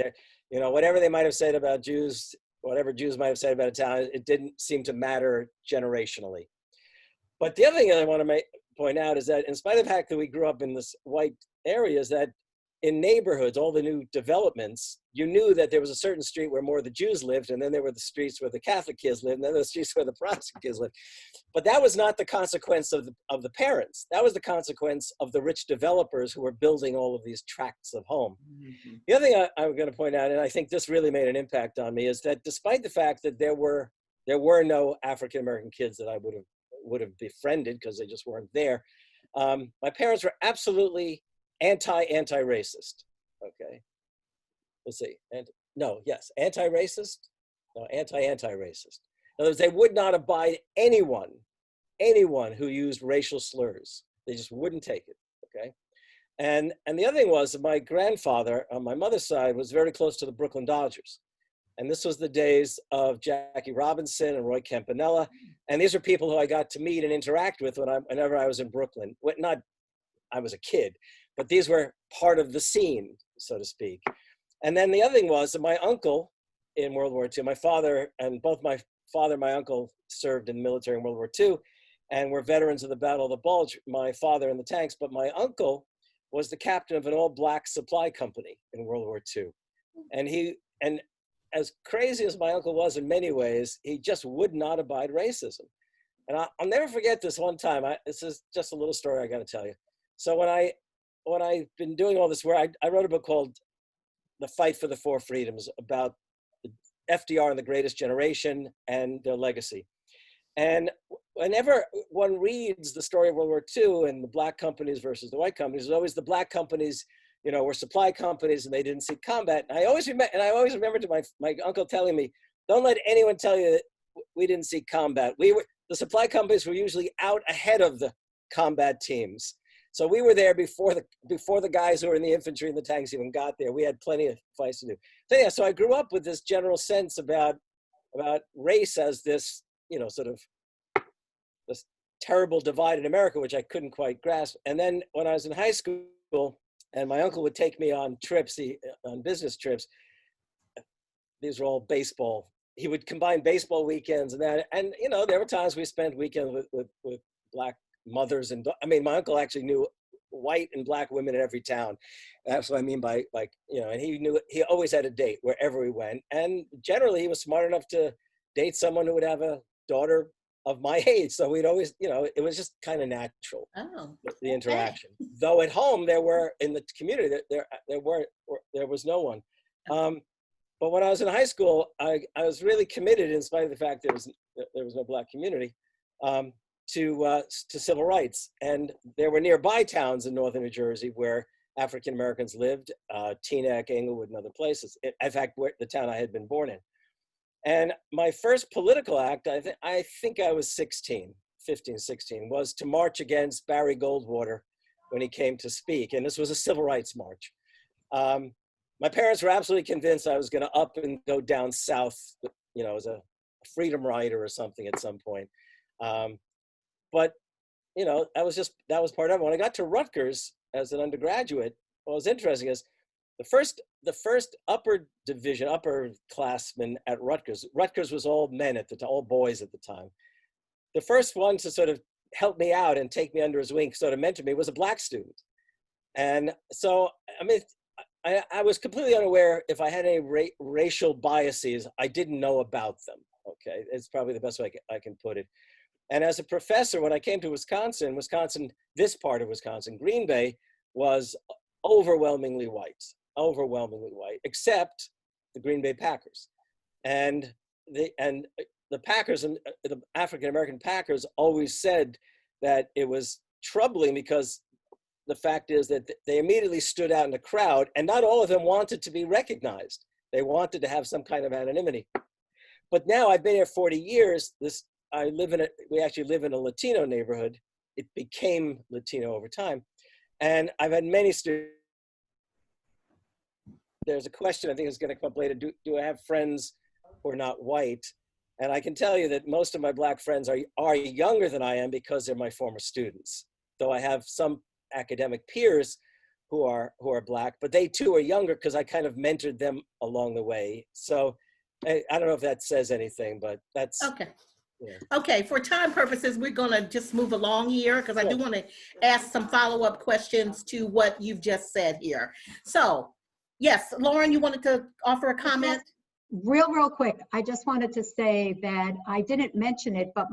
You know, whatever they might have said about Jews, whatever Jews might have said about Italians, it didn't seem to matter generationally. But the other thing I want to point out is that in spite of the fact that we grew up in this white area, is that in neighborhoods, all the new developments, you knew that there was a certain street where more of the Jews lived, and then there were the streets where the Catholic kids lived, and then the streets where the Protestant kids lived. But that was not the consequence of the parents. That was the consequence of the rich developers who were building all of these tracts of home. Mm-hmm. The other thing I'm going to point out, and I think this really made an impact on me, is that despite the fact that there were no African-American kids that I would have befriended because they just weren't there, my parents were absolutely anti-racist. Okay, let's see. Anti-racist? No, anti-racist. In other words, they would not abide anyone who used racial slurs. They just wouldn't take it. Okay, and the other thing was that my grandfather on my mother's side was very close to the Brooklyn Dodgers. And this was the days of Jackie Robinson and Roy Campanella. And these are people who I got to meet and interact with whenever I was in Brooklyn. I was a kid, but these were part of the scene, so to speak. And then the other thing was that my uncle in World War II, my father, and both my father and my uncle served in the military in World War II and were veterans of the Battle of the Bulge, my father in the tanks, but my uncle was the captain of an all-black supply company in World War II. And as crazy as my uncle was in many ways, he just would not abide racism. And I'll never forget this one time. This is just a little story I got to tell you. So when I've been doing all this work, I wrote a book called The Fight for the Four Freedoms about FDR and the Greatest Generation and their legacy. And whenever one reads the story of World War II and the black companies versus the white companies, there's always the black companies, were supply companies and they didn't see combat. And I always remember to my uncle telling me, don't let anyone tell you that we didn't see combat. The supply companies were usually out ahead of the combat teams. So we were there before the guys who were in the infantry and the tanks even got there. We had plenty of fights to do. So yeah, so I grew up with this general sense about race as this, sort of this terrible divide in America, which I couldn't quite grasp. And then when I was in high school, and my uncle would take me on trips, on business trips. These were all baseball. He would combine baseball weekends and that. And, there were times we spent weekends with black mothers. And my uncle actually knew white and black women in every town. That's what I mean by and he always had a date wherever we went. And generally he was smart enough to date someone who would have a daughter of my age. So we'd always, it was just kind of natural, the interaction. Though at home, in the community, there was no one. But when I was in high school, I was really committed, in spite of the fact there was no black community, to civil rights. And there were nearby towns in northern New Jersey where African Americans lived, Teaneck, Englewood, and other places. In fact, the town I had been born in. And my first political act, I think I was 15, 16, was to march against Barry Goldwater when he came to speak. And this was a civil rights march. My parents were absolutely convinced I was going to up and go down south, as a freedom rider or something at some point. But, that was part of it. When I got to Rutgers as an undergraduate, what was interesting is the first upperclassmen at Rutgers was all men at the time, all boys at the time. The first one to sort of help me out and take me under his wing, sort of mentor me, was a black student. And so, I was completely unaware if I had any racial biases. I didn't know about them. Okay, it's probably the best way I can put it. And as a professor, when I came to Wisconsin, this part of Wisconsin, Green Bay, was overwhelmingly white, except the Green Bay Packers. And the Packers, and the African-American Packers, always said that it was troubling because the fact is that they immediately stood out in the crowd, and not all of them wanted to be recognized. They wanted to have some kind of anonymity. But now I've been here 40 years. We actually live in a Latino neighborhood. It became Latino over time. And I've had many students. There's a question I think is going to come up later. Do I have friends who are not white? And I can tell you that most of my black friends are younger than I am because they're my former students. Though I have some academic peers who are black, but they too are younger because I kind of mentored them along the way. So I don't know if that says anything, but that's okay. Okay, for time purposes, we're gonna just move along here because I do want to ask some follow-up questions to what you've just said here. So, yes, Lauren, you wanted to offer a comment? Real quick, I just wanted to say that I didn't mention it, but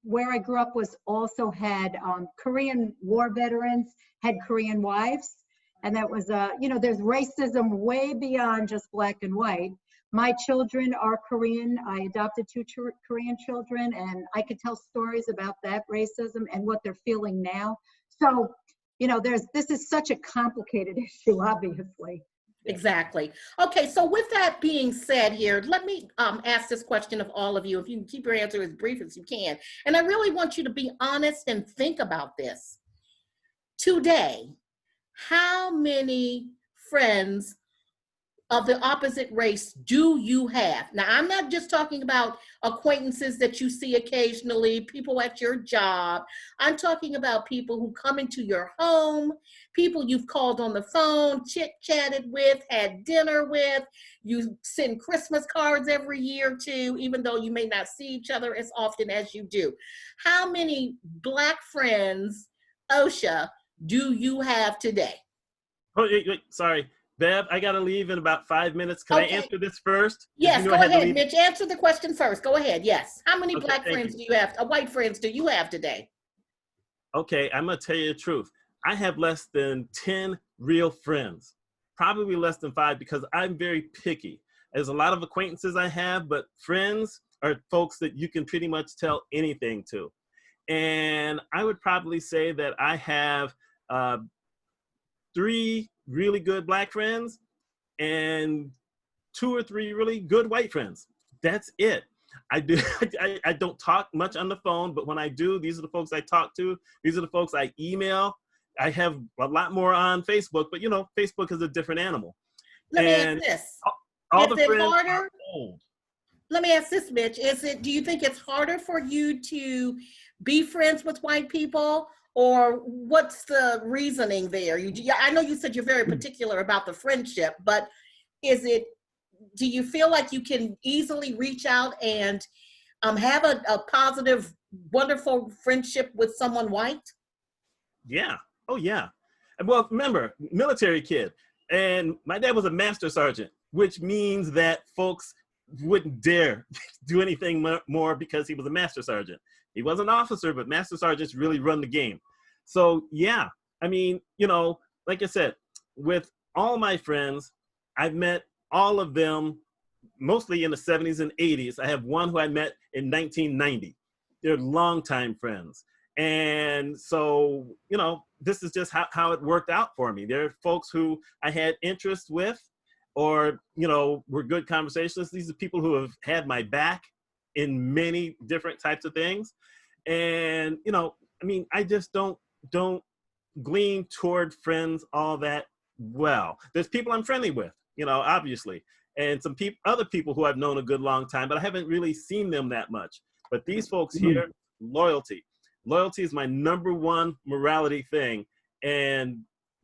where I grew up was also had Korean War veterans, had Korean wives. And that was, there's racism way beyond just black and white. My children are Korean. I adopted 2 Korean children, and I could tell stories about that racism and what they're feeling now. So, this is such a complicated issue, obviously. Exactly. Okay, so with that being said here, let me ask this question of all of you, if you can keep your answer as brief as you can. And I really want you to be honest and think about this. Today, how many friends of the opposite race do you have? Now, I'm not just talking about acquaintances that you see occasionally, people at your job. I'm talking about people who come into your home, people you've called on the phone, chit-chatted with, had dinner with. You send Christmas cards every year to, even though you may not see each other as often as you do. How many Black friends, Osha, do you have today? Oh, wait, sorry. Bev, I got to leave in about 5 minutes. Can I answer this first? Yes, go ahead, Mitch. Answer the question first. Go ahead. Yes. How many Black friends do you have, white friends do you have today? Okay, I'm going to tell you the truth. I have less than 10 real friends, probably less than 5 because I'm very picky. There's a lot of acquaintances I have, but friends are folks that you can pretty much tell anything to. And I would probably say that I have 3 really good Black friends and 2 or 3 really good white friends. That's it. I don't talk much on the phone, but when I do, these are the folks I talk to. These are the folks I email. I have a lot more on Facebook, but Facebook is a different animal. Let me ask this. Is it harder? Let me ask this, Mitch. Do you think it's harder for you to be friends with white people? Or what's the reasoning there? I know you said you're very particular about the friendship, but do you feel like you can easily reach out and have a positive, wonderful friendship with someone white? Yeah. Oh, yeah. Well, remember, military kid. And my dad was a master sergeant, which means that folks wouldn't dare do anything more because he was a master sergeant. He was an officer, but master sergeants really run the game. So yeah, I mean, like I said, with all my friends, I've met all of them mostly in the 70s and 80s. I have one who I met in 1990. They're longtime friends. And so, this is just how it worked out for me. There are folks who I had interest with or, were good conversations. These are people who have had my back in many different types of things. And, I just don't glean toward friends all that well. There's people I'm friendly with, obviously, and some other people who I've known a good long time, but I haven't really seen them that much. But these folks here, loyalty. Loyalty is my #1 morality thing. And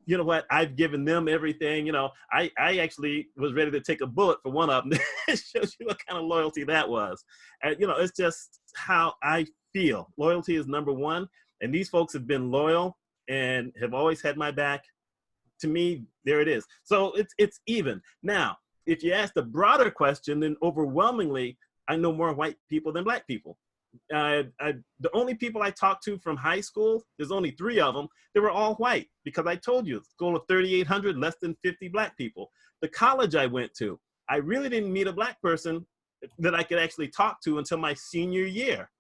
you know what? I've given them everything. I actually was ready to take a bullet for one of them. It shows you what kind of loyalty that was. And, it's just how I feel. Loyalty is #1. And these folks have been loyal and have always had my back. To me, there it is. So it's even. Now, if you ask the broader question, then overwhelmingly, I know more white people than Black people. The only people I talked to from high school, there's only 3 of them, they were all white because I told you, school of 3,800, less than 50 Black people. The college I went to, I really didn't meet a Black person that I could actually talk to until my senior year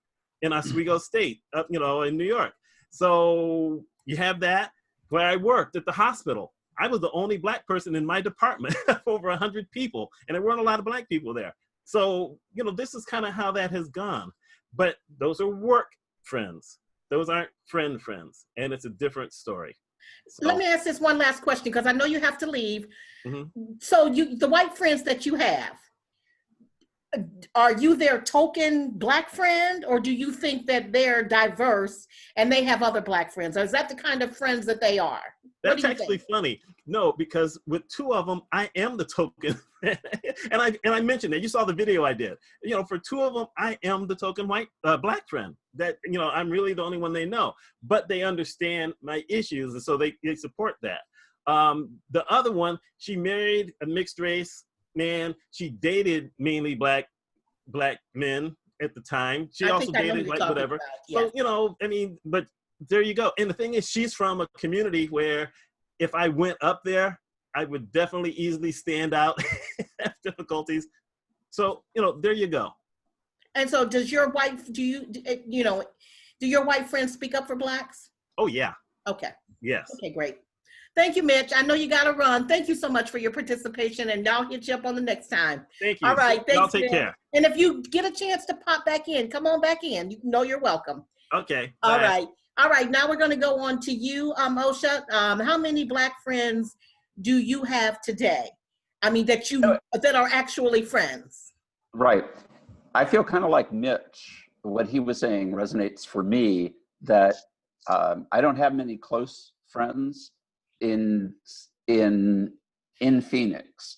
in Oswego State, in New York. So you have that. Where I worked at the hospital, I was the only Black person in my department of over 100 people, and there weren't a lot of Black people there. So, this is kind of how that has gone. But those are work friends. Those aren't friends, and it's a different story. So, let me ask this one last question because I know you have to leave. Mm-hmm. So the white friends that you have, are you their token Black friend, or do you think that they're diverse and they have other Black friends? Or is that the kind of friends that they are? What That's do you actually think? funny. No, because with two of them, I am the token. and I mentioned that. You saw the video I did. You know, for two of them, I am the token Black friend. That, you know, I'm really the only one they know. But they understand my issues, and so they support that. The other one, she married a mixed race man. She dated mainly black men at the time. She I also think I know who dated you're like talking whatever. about. So, Yes. you know, I mean, but there you go. And the thing is, she's from a community where if I went up there, I would definitely easily stand out, have difficulties. So, you know, there you go. And so does your wife, do your white friends speak up for Blacks? Oh, yeah. Okay. Yes. Okay, great. Thank you, Mitch. I know you got to run. Thank you so much for your participation, and I'll hit you up on the next time. Thank you. All right. Y'all Thanks, take Mitch. care. And if you get a chance to pop back in, come on back in. You know you're welcome. Okay. All bye. right. All right. Now we're going to go on to you, Osha. How many Black friends do you have today? I mean, that are actually friends. Right. I feel kind of like Mitch. What he was saying resonates for me, that I don't have many close friends in Phoenix.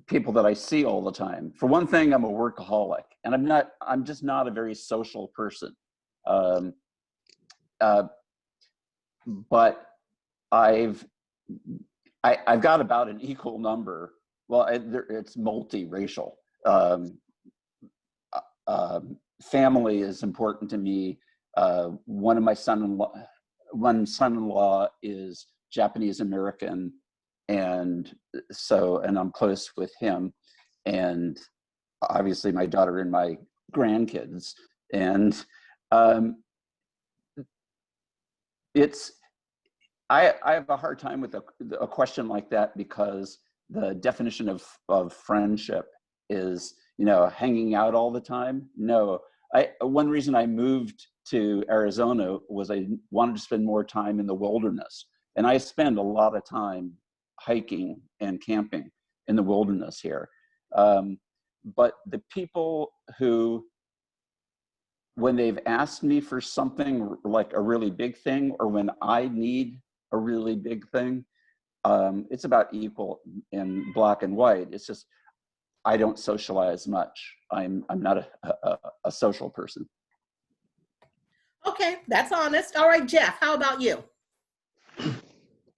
People that I see all the time. For one thing, I'm a workaholic, and I'm just not a very social person. But I've got about an equal number. Well, it's multiracial. Family is important to me. One of my son-in-law is Japanese American, and I'm close with him, and obviously my daughter and my grandkids, and I have a hard time with a question like that, because the definition of friendship is, you know, hanging out all the time. No, one reason I moved to Arizona was I wanted to spend more time in the wilderness, and I spend a lot of time hiking and camping in the wilderness here. But the people who, when they've asked me for something like a really big thing, or when I need a really big thing, it's about equal in black and white. It's just, I don't socialize much. I'm not a social person. Okay, that's honest. All right, Jeff, how about you?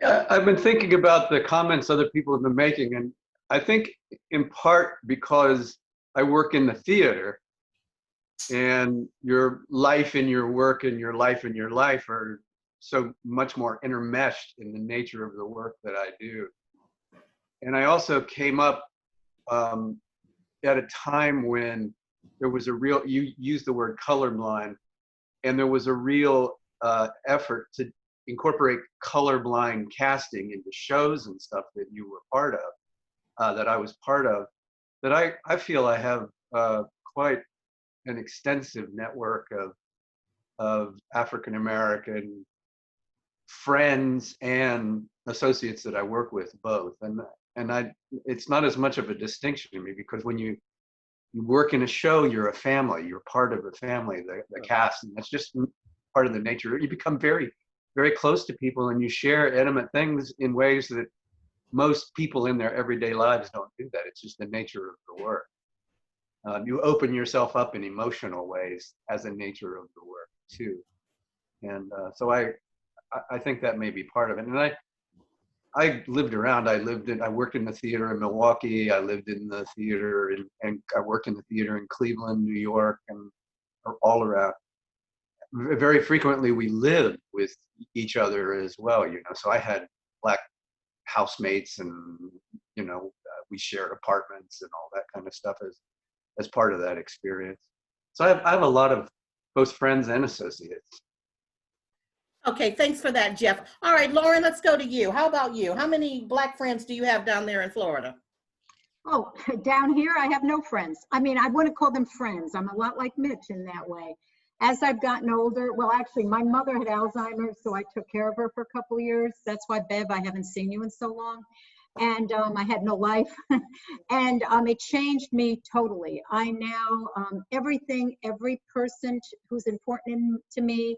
Yeah, I've been thinking about the comments other people have been making, and I think in part because I work in the theater, and your life and your work and your life and your life are so much more intermeshed in the nature of the work that I do. And I also came up at a time when there was a real, you used the word colorblind, and there was a real effort to incorporate colorblind casting into shows and stuff that you were part of, that I was part of, that I feel I have quite an extensive network of African-American friends and associates that I work with both. And it's not as much of a distinction to me, because when you work in a show, you're a family, you're part of the family, the cast, and that's just part of the nature. You become very, very close to people, and you share intimate things in ways that most people in their everyday lives don't do that. It's just the nature of the work. You open yourself up in emotional ways as a nature of the work too. And so I think that may be part of it. And I lived around, I worked in the theater in Milwaukee, I lived in the theater and I worked in the theater in Cleveland, New York, and all around. Very frequently we lived with each other as well, you know, so I had Black housemates, and, you know, we shared apartments and all that kind of stuff as part of that experience. So I have a lot of both friends and associates. Okay, thanks for that, Jeff. All right, Lauren, let's go to you. How about you? How many Black friends do you have down there in Florida? Oh, down here, I have no friends. I mean, I wouldn't call them friends. I'm a lot like Mitch in that way. As I've gotten older, well, actually, my mother had Alzheimer's, so I took care of her for a couple of years. That's why, Bev, I haven't seen you in so long. and I had no life. And it changed me totally. I now, every person who's important to me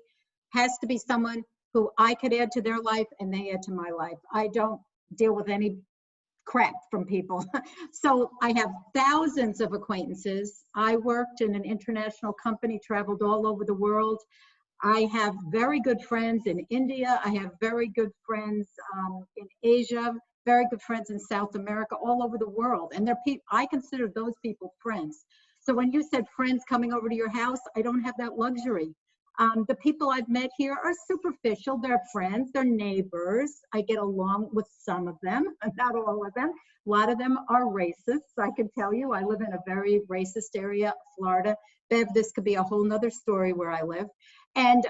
has to be someone who I could add to their life and they add to my life. I don't deal with any crap from people. So I have thousands of acquaintances. I worked in an international company, traveled all over the world. I have very good friends in India. I have very good friends in Asia, very good friends in South America, all over the world. And they're people, I consider those people friends. So when you said friends coming over to your house, I don't have that luxury. The people I've met here are superficial. They're friends, they're neighbors. I get along with some of them, not all of them. A lot of them are racists. I can tell you, I live in a very racist area, Florida. Bev, this could be a whole nother story where I live. And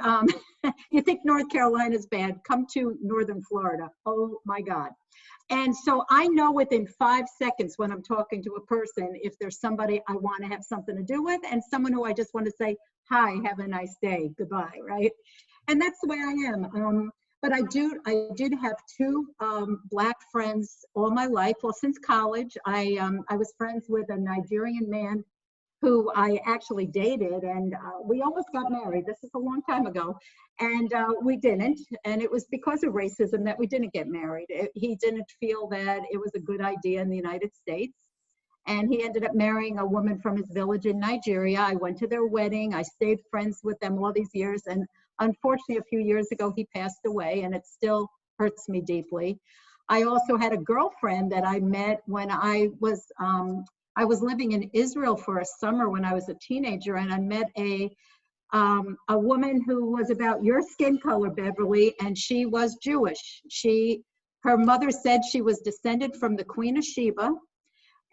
you think North Carolina is bad, come to Northern Florida. Oh my God. And so I know within 5 seconds when I'm talking to a person, if there's somebody I want to have something to do with and someone who I just want to say, hi, have a nice day, goodbye, right? And that's the way I am. But I did have two Black friends all my life. Well, since college, I was friends with a Nigerian man who I actually dated, and we almost got married. This is a long time ago, and we didn't, and it was because of racism that we didn't get married. He didn't feel that it was a good idea in the United States, and he ended up marrying a woman from his village in Nigeria. I went to their wedding. I stayed friends with them all these years, and unfortunately, a few years ago, he passed away, and it still hurts me deeply. I also had a girlfriend that I met when I was living in Israel for a summer when I was a teenager, and I met a woman who was about your skin color, Beverly, and she was Jewish. Her mother said she was descended from the Queen of Sheba,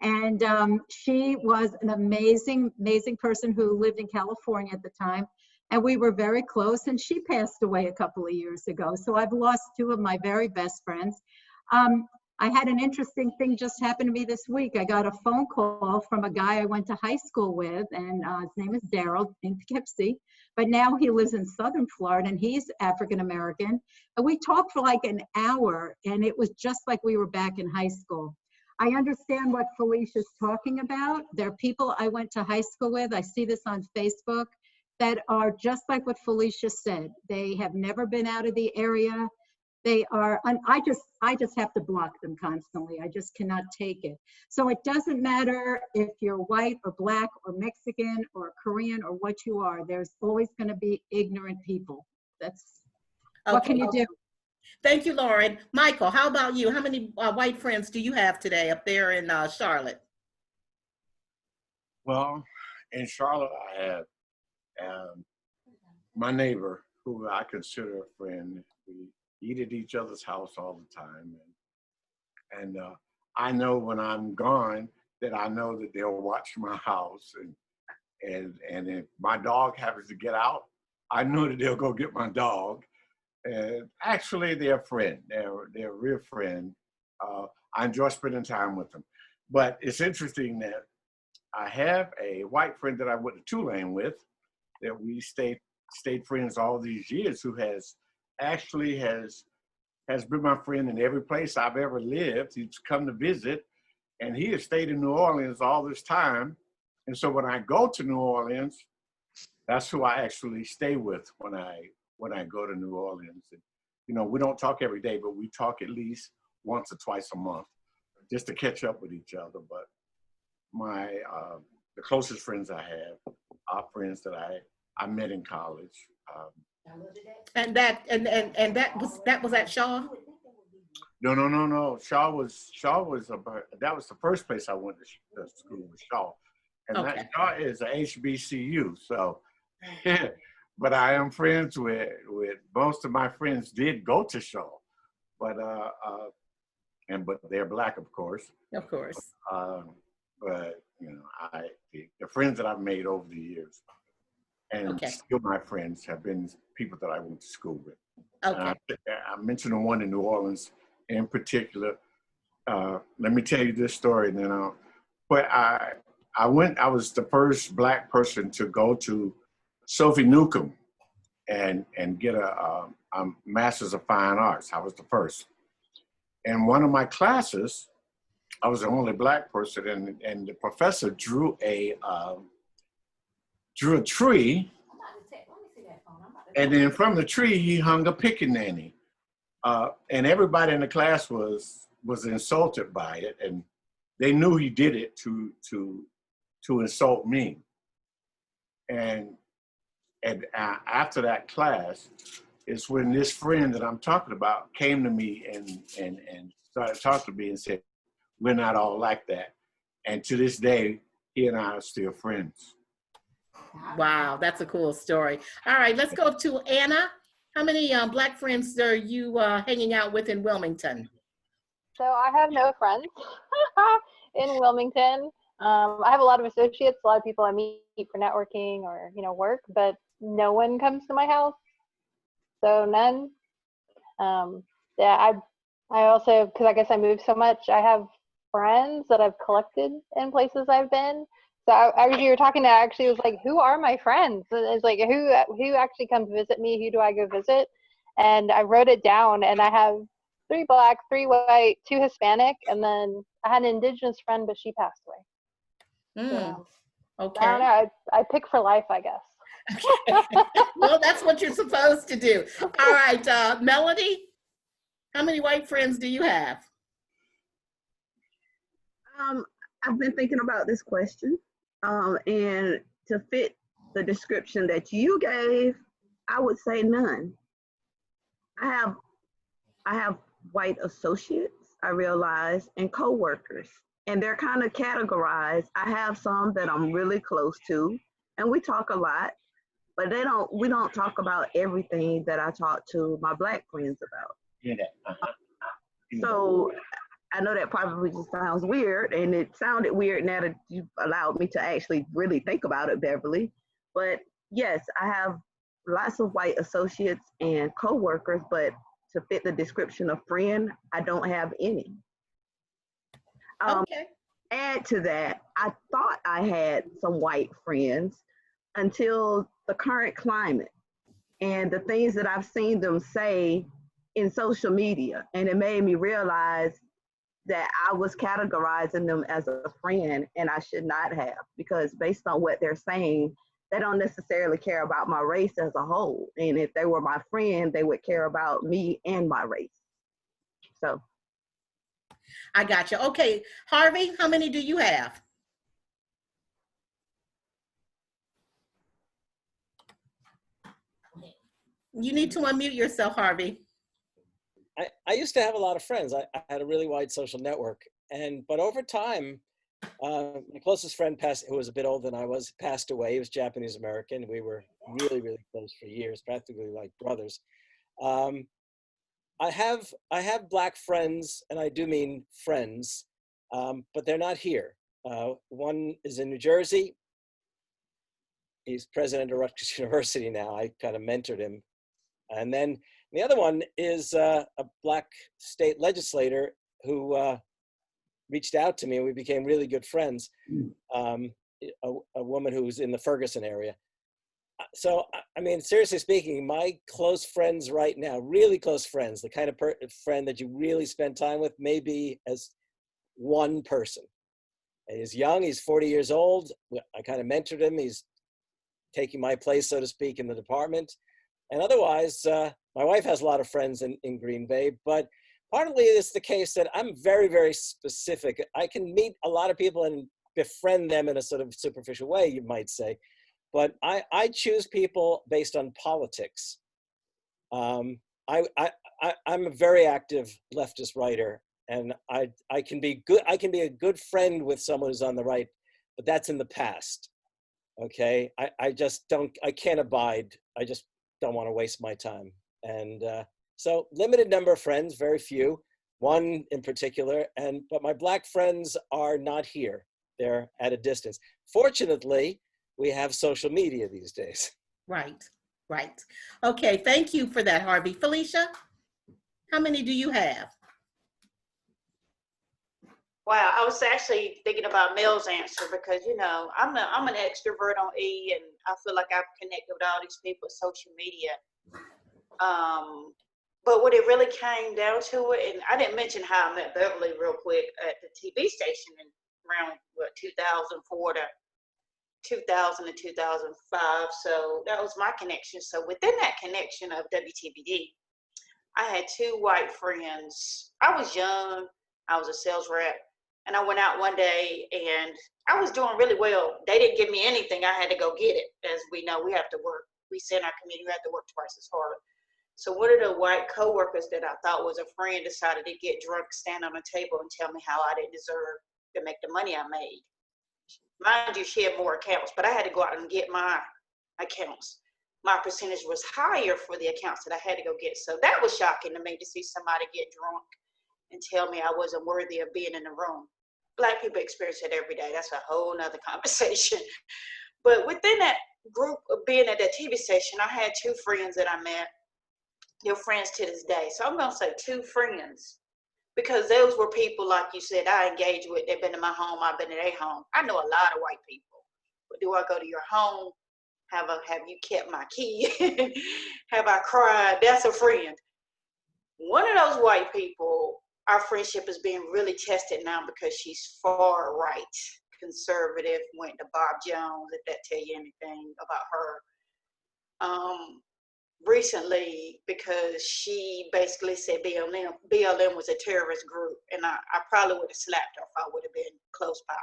and she was an amazing, amazing person who lived in California at the time, and we were very close, and she passed away a couple of years ago. So I've lost two of my very best friends. I had an interesting thing just happen to me this week. I got a phone call from a guy I went to high school with, and his name is Daryl in Poughkeepsie, but now he lives in Southern Florida, and he's African American. And we talked for like an hour, and it was just like we were back in high school. I understand what Felicia's talking about. There are people I went to high school with, I see this on Facebook, that are just like what Felicia said. They have never been out of the area. They are, I just have to block them constantly. I just cannot take it. So it doesn't matter if you're white or Black or Mexican or Korean or what you are, there's always gonna be ignorant people. That's, what can you do? Thank you, Lauren. Michael, how about you? How many white friends do you have today up there in Charlotte? Well, in Charlotte, I have my neighbor, who I consider a friend. We eat at each other's house all the time. And I know when I'm gone that I know that they'll watch my house. And if my dog happens to get out, I know that they'll go get my dog. And actually, they're a friend. They're a real friend. I enjoy spending time with them. But it's interesting that I have a white friend that I went to Tulane with, that we stayed friends all these years, who has been my friend in every place I've ever lived. He's come to visit, and he has stayed in New Orleans all this time. And so when I go to New Orleans, that's who I actually stay with when I go to New Orleans. And, you know, we don't talk every day, but we talk at least once or twice a month just to catch up with each other. But the closest friends I have are friends that I met in college. And that was at Shaw? No. Shaw was that was the first place I went to school, was Shaw. And Okay. that Shaw is a HBCU, so but I am friends with most of my friends did go to Shaw. But but they're Black, of course. Of course. But you know, the friends that I've made over the years, and Okay. still my friends, have been people that I went to school with. Okay. I mentioned the one in New Orleans in particular. Let me tell you this story, and then I was the first Black person to go to Sophie Newcomb and get a Master's of Fine Arts. I was the first. In one of my classes, I was the only black person, and the professor drew a tree, and then from the tree he hung a pickaninny, and everybody in the class was insulted by it, and they knew he did it to insult me. And after that class is when this friend that I'm talking about came to me and started talking to me and said, "We're not all like that." And to this day, he and I are still friends. Wow, that's a cool story. All right, let's go to Anna. How many Black friends are you hanging out with in Wilmington? So I have no friends in Wilmington. I have a lot of associates, a lot of people I meet for networking or, you know, work, but no one comes to my house. So none. Yeah, I also, because I guess I moved so much, I have friends that I've collected in places I've been. So as you were talking, I actually was like, who are my friends? It's like, who actually comes visit me? Who do I go visit? And I wrote it down, and I have 3 Black, 3 white, 2 Hispanic, and then I had an Indigenous friend, but she passed away. So, Okay. I don't know. I pick for life, I guess. Well, that's what you're supposed to do. All right, Melody, how many white friends do you have? I've been thinking about this question, and to fit the description that you gave, I would say none. I have white associates, I realize, and coworkers, and they're kind of categorized. I have some that I'm really close to, and we talk a lot, but we don't talk about everything that I talk to my Black friends about. Yeah. So I know that probably just sounds weird, and it sounded weird now that you allowed me to actually really think about it, Beverly. But yes, I have lots of white associates and coworkers, but to fit the description of friend, I don't have any. Okay. Add to that, I thought I had some white friends until the current climate and the things that I've seen them say in social media. And it made me realize that I was categorizing them as a friend, and I should not have, because based on what they're saying, they don't necessarily care about my race as a whole. And if they were my friend, they would care about me and my race. So. I got you. Okay, Harvey, how many do you have? You need to unmute yourself, Harvey. I used to have a lot of friends. I had a really wide social network, but over time, my closest friend who was a bit older than I was, passed away. He was Japanese American. We were really, really close for years, practically like brothers. I have Black friends, and I do mean friends, but they're not here. One is in New Jersey. He's president of Rutgers University now. I kind of mentored him. And then the other one is a Black state legislator who reached out to me, and we became really good friends. A woman who's in the Ferguson area. So, I mean, seriously speaking, my close friends right now, really close friends, the kind of friend that you really spend time with, maybe as one person. And he's young, he's 40 years old. I kind of mentored him. He's taking my place, so to speak, in the department. And otherwise, my wife has a lot of friends in Green Bay, but partly it's the case that I'm very, very specific. I can meet a lot of people and befriend them in a sort of superficial way, you might say. But I choose people based on politics. I'm a very active leftist writer, and I can be a good friend with someone who's on the right, but that's in the past. Okay, I can't abide. I just don't want to waste my time. And so limited number of friends, very few, one in particular, but my Black friends are not here. They're at a distance. Fortunately, we have social media these days. Right, right. Okay, thank you for that, Harvey. Felicia, how many do you have? Wow, I was actually thinking about Mel's answer because, you know, I'm an extrovert on E, and I feel like I've connected with all these people with social media. But when it really came down to it, and I didn't mention how I met Beverly real quick at the TV station in around what 2004 to 2000 to 2005. So that was my connection. So within that connection of WTBD, I had two white friends. I was young. I was a sales rep. And I went out one day and I was doing really well. They didn't give me anything. I had to go get it. As we know, we have to work. We say in our community, we have to work twice as hard. So one of the white coworkers that I thought was a friend decided to get drunk, stand on a table and tell me how I didn't deserve to make the money I made. Mind you, she had more accounts, but I had to go out and get my accounts. My percentage was higher for the accounts that I had to go get. So that was shocking to me to see somebody get drunk and tell me I wasn't worthy of being in the room. Black people experience it every day. That's a whole nother conversation. But within that group of being at that TV station, I had two friends that I met. They're friends to this day. So I'm going to say two friends, because those were people, like you said, I engaged with. They've been in my home. I've been in their home. I know a lot of white people. But do I go to your home? Have you kept my key? Have I cried? That's a friend. One of those white people, our friendship is being really tested now because she's far right, conservative, went to Bob Jones, if that tell you anything about her. Recently, because she basically said BLM was a terrorist group, and I probably would have slapped her if I would have been close by.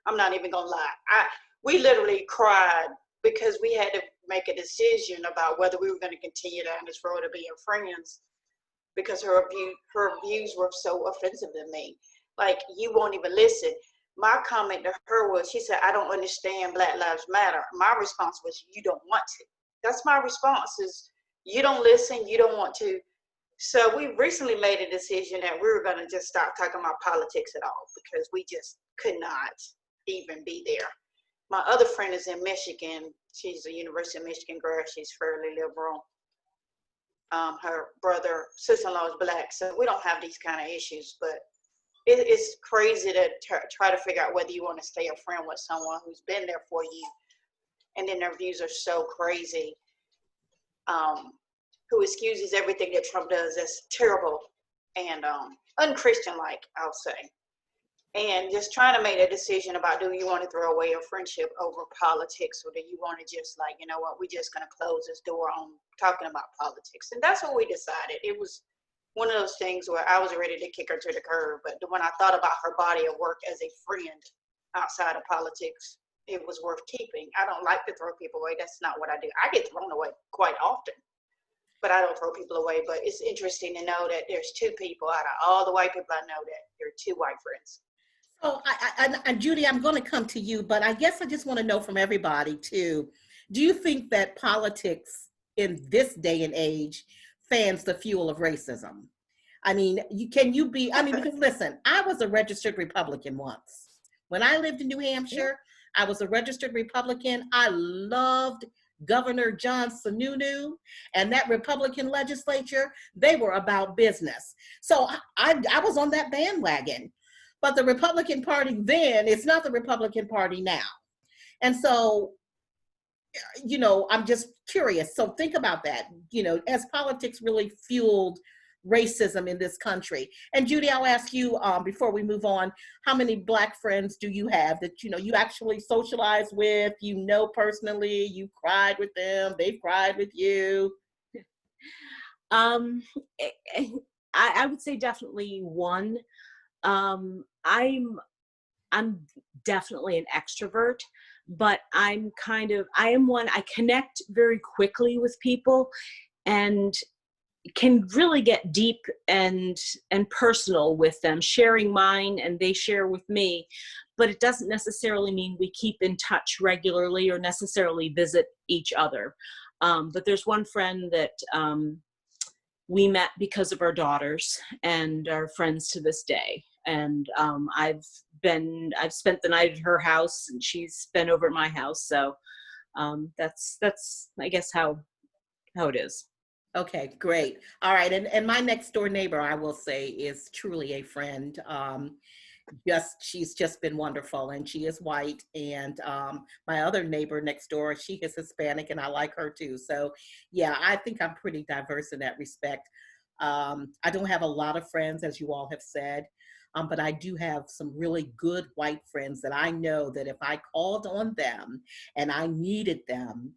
I'm not even gonna lie. We literally cried because we had to make a decision about whether we were going to continue down this road of being friends, because her views were so offensive to me. Like, you won't even listen. My comment to her was, she said, I don't understand Black Lives Matter. My response was, you don't want to. That's my response, is you don't listen, you don't want to. So we recently made a decision that we were going to just stop talking about politics at all, because we just could not even be there. My other friend is in Michigan. She's a University of Michigan grad. She's fairly liberal. Her sister-in-law is Black, so we don't have these kind of issues, but it's crazy to try to figure out whether you want to stay a friend with someone who's been there for you, and then their views are so crazy, who excuses everything that Trump does as terrible and unchristian-like, I'll say. And just trying to make a decision about, do you want to throw away a friendship over politics, or do you want to just, like, you know what, we're just going to close this door on talking about politics? And that's what we decided. It was one of those things where I was ready to kick her to the curb, but when I thought about her body of work as a friend outside of politics, it was worth keeping. I don't like to throw people away. That's not what I do. I get thrown away quite often, but I don't throw people away. But it's interesting to know that there's two people out of all the white people I know, that there are two white friends. So, and Judy, I'm going to come to you, but I guess I just want to know from everybody too, do you think that politics in this day and age fans the fuel of racism? I mean, because listen, I was a registered Republican once. When I lived in New Hampshire, I was a registered Republican. I loved Governor John Sununu and that Republican legislature. They were about business. So I was on that bandwagon. But the Republican Party then is not the Republican Party now. And so, I'm just curious. So think about that, as politics really fueled racism in this country. And Judy, I'll ask you before we move on, how many Black friends do you have that, you actually socialize with, personally, you cried with them, they've cried with you? I would say definitely one. I'm definitely an extrovert, but I am one, I connect very quickly with people and can really get deep and personal with them, sharing mine and they share with me, but it doesn't necessarily mean we keep in touch regularly or necessarily visit each other. But there's one friend that we met because of our daughters and are friends to this day. And I've spent the night at her house and she's been over at my house. So that's I guess how it is. Okay, great. All right. And my next door neighbor, I will say, is truly a friend. She's just been wonderful, and she is white. And my other neighbor next door, she is Hispanic, and I like her too. So yeah, I think I'm pretty diverse in that respect. I don't have a lot of friends, as you all have said, but I do have some really good white friends that I know that if I called on them and I needed them,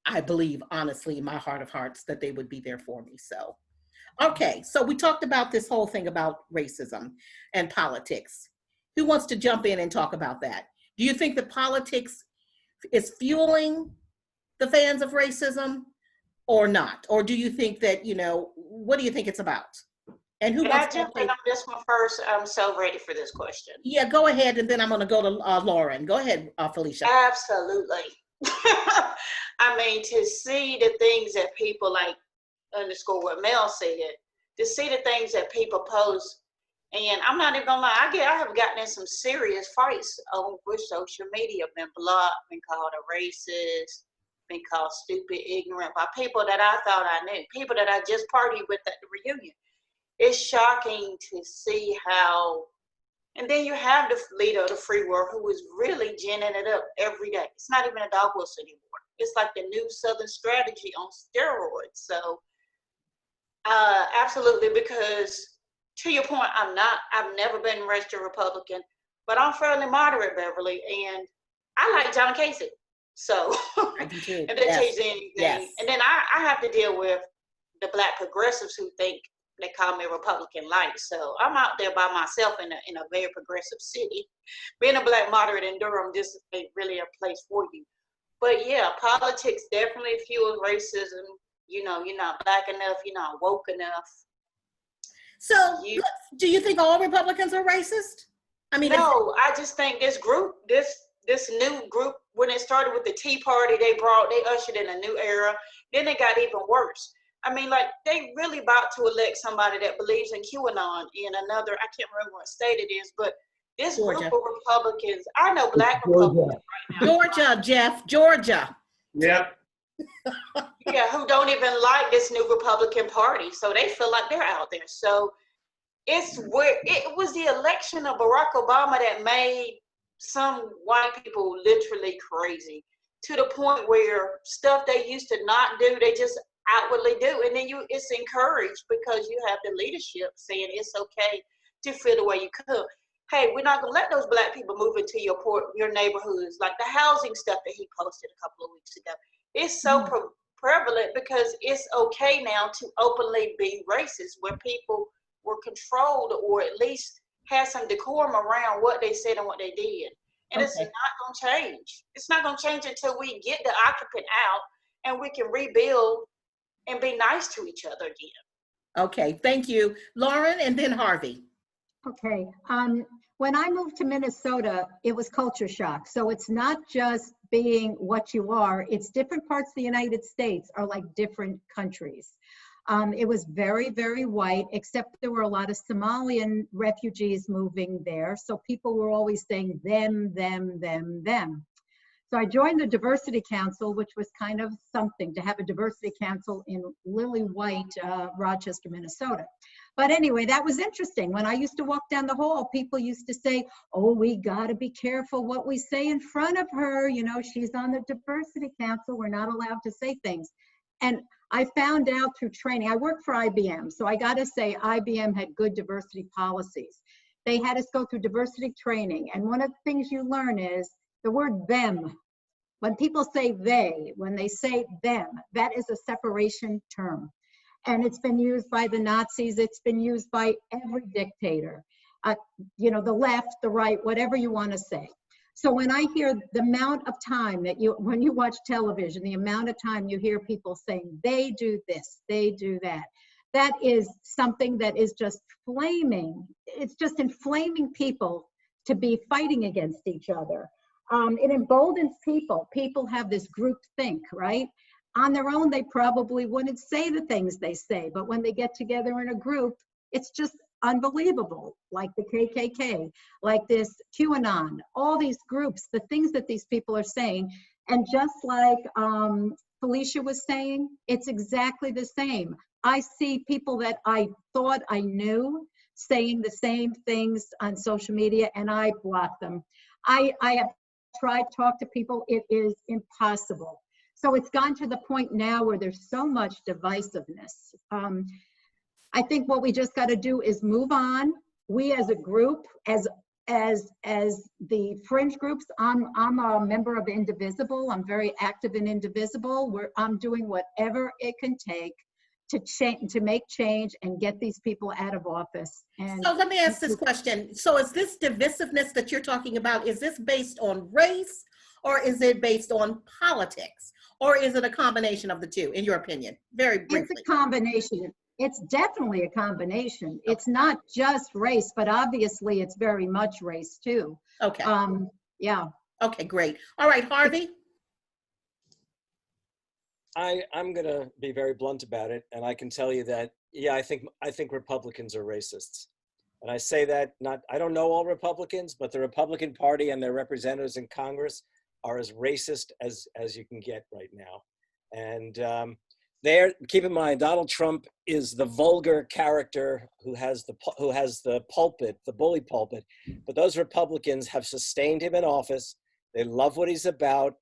I believe honestly in my heart of hearts that they would be there for me. So, okay, so we talked about this whole thing about racism and politics. Who wants to jump in and talk about that? Do you think that politics is fueling the fans of racism or not? Or do you think that, what do you think it's about? And who Can I wants to jump in take? on this one first? I'm so ready for this question. Yeah, go ahead, and then I'm going to go to Lauren. Go ahead, Felicia. Absolutely. I mean, to see the things that people like underscore what Mel said, to see the things that people post, and I'm not even gonna lie, I have gotten in some serious fights with social media, been blocked, been called a racist, been called stupid, ignorant by people that I thought I knew, people that I just partied with at the reunion. It's shocking to see how, and then you have the leader of the free world who is really ginning it up every day. It's not even a dog whistle anymore. It's like the new Southern strategy on steroids. So absolutely, because to your point, I've never been registered Republican, but I'm fairly moderate, Beverly, and I like John Kasich. So, I do too. if that Yes. tells you anything. Yes. And then I have to deal with the Black progressives who think they call me Republican light. So I'm out there by myself in a very progressive city. Being a Black moderate in Durham just ain't really a place for you. But yeah, politics definitely fuels racism. You're not Black enough, you're not woke enough. So do you think all Republicans are racist? I mean, no, I just think this group, this new group, when it started with the Tea Party, they ushered in a new era. Then it got even worse. I mean, like, they really about to elect somebody that believes in QAnon in another, I can't remember what state it is, but this Georgia. group of Republicans, I know Black Republicans right now. Georgia, Jeff, Georgia. Yep. Yeah, who don't even like this new Republican Party. So they feel like they're out there. So it was the election of Barack Obama that made some white people literally crazy, to the point where stuff they used to not do, they just outwardly do. And then it's encouraged because you have the leadership saying it's okay to feel the way you could. Hey, we're not gonna let those Black people move into your neighborhoods, like the housing stuff that he posted a couple of weeks ago. It's so prevalent because it's okay now to openly be racist, where people were controlled or at least had some decorum around what they said and what they did. And It's not gonna change. It's not gonna change until we get the occupant out and we can rebuild and be nice to each other again. Okay, thank you. Lauren, and then Harvey. Okay. When I moved to Minnesota, it was culture shock. So it's not just being what you are, it's different parts of the United States are like different countries. It was very, very white, except there were a lot of Somalian refugees moving there. So people were always saying them, them, them, them. So I joined the Diversity Council, which was kind of something to have a diversity council in lily white Rochester, Minnesota. But anyway, that was interesting. When I used to walk down the hall, people used to say, oh, we gotta be careful what we say in front of her. You know, she's on the Diversity Council. We're not allowed to say things. And I found out through training, I worked for IBM. So I gotta say IBM had good diversity policies. They had us go through diversity training. And one of the things you learn is the word them. When people say they, when they say them, that is a separation term. And it's been used by the Nazis. It's been used by every dictator, the left, the right, whatever you want to say. So when I hear the amount of time that when you watch television, the amount of time you hear people saying, they do this, they do that, that is something that is just flaming. It's just inflaming people to be fighting against each other. It emboldens people. People have this group think, right? On their own, they probably wouldn't say the things they say, but when they get together in a group, it's just unbelievable. Like the KKK, like this QAnon, all these groups, the things that these people are saying. And just like Felicia was saying, it's exactly the same. I see people that I thought I knew saying the same things on social media, and I block them. I have tried to talk to people. It is impossible. So it's gone to the point now where there's so much divisiveness. I think what we just got to do is move on. We as a group, as the fringe groups, I'm a member of Indivisible. I'm very active in Indivisible, where I'm doing whatever it can take to change, to make change and get these people out of office. And So let me ask this question. So is this divisiveness that you're talking about, is this based on race, or is it based on politics? Or is it a combination of the two, in your opinion? Very briefly. it's a combination. It's definitely a combination. It's not just race, but obviously it's very much race too. Okay. Yeah. Okay, great. All right, Harvey? I'm gonna be very blunt about it, and I can tell you that, yeah, I think Republicans are racists. And I say that I don't know all Republicans, but the Republican Party and their representatives in Congress are as racist as you can get right now. And keep in mind, Donald Trump is the vulgar character who has the pulpit, the bully pulpit. But those Republicans have sustained him in office. They love what he's about.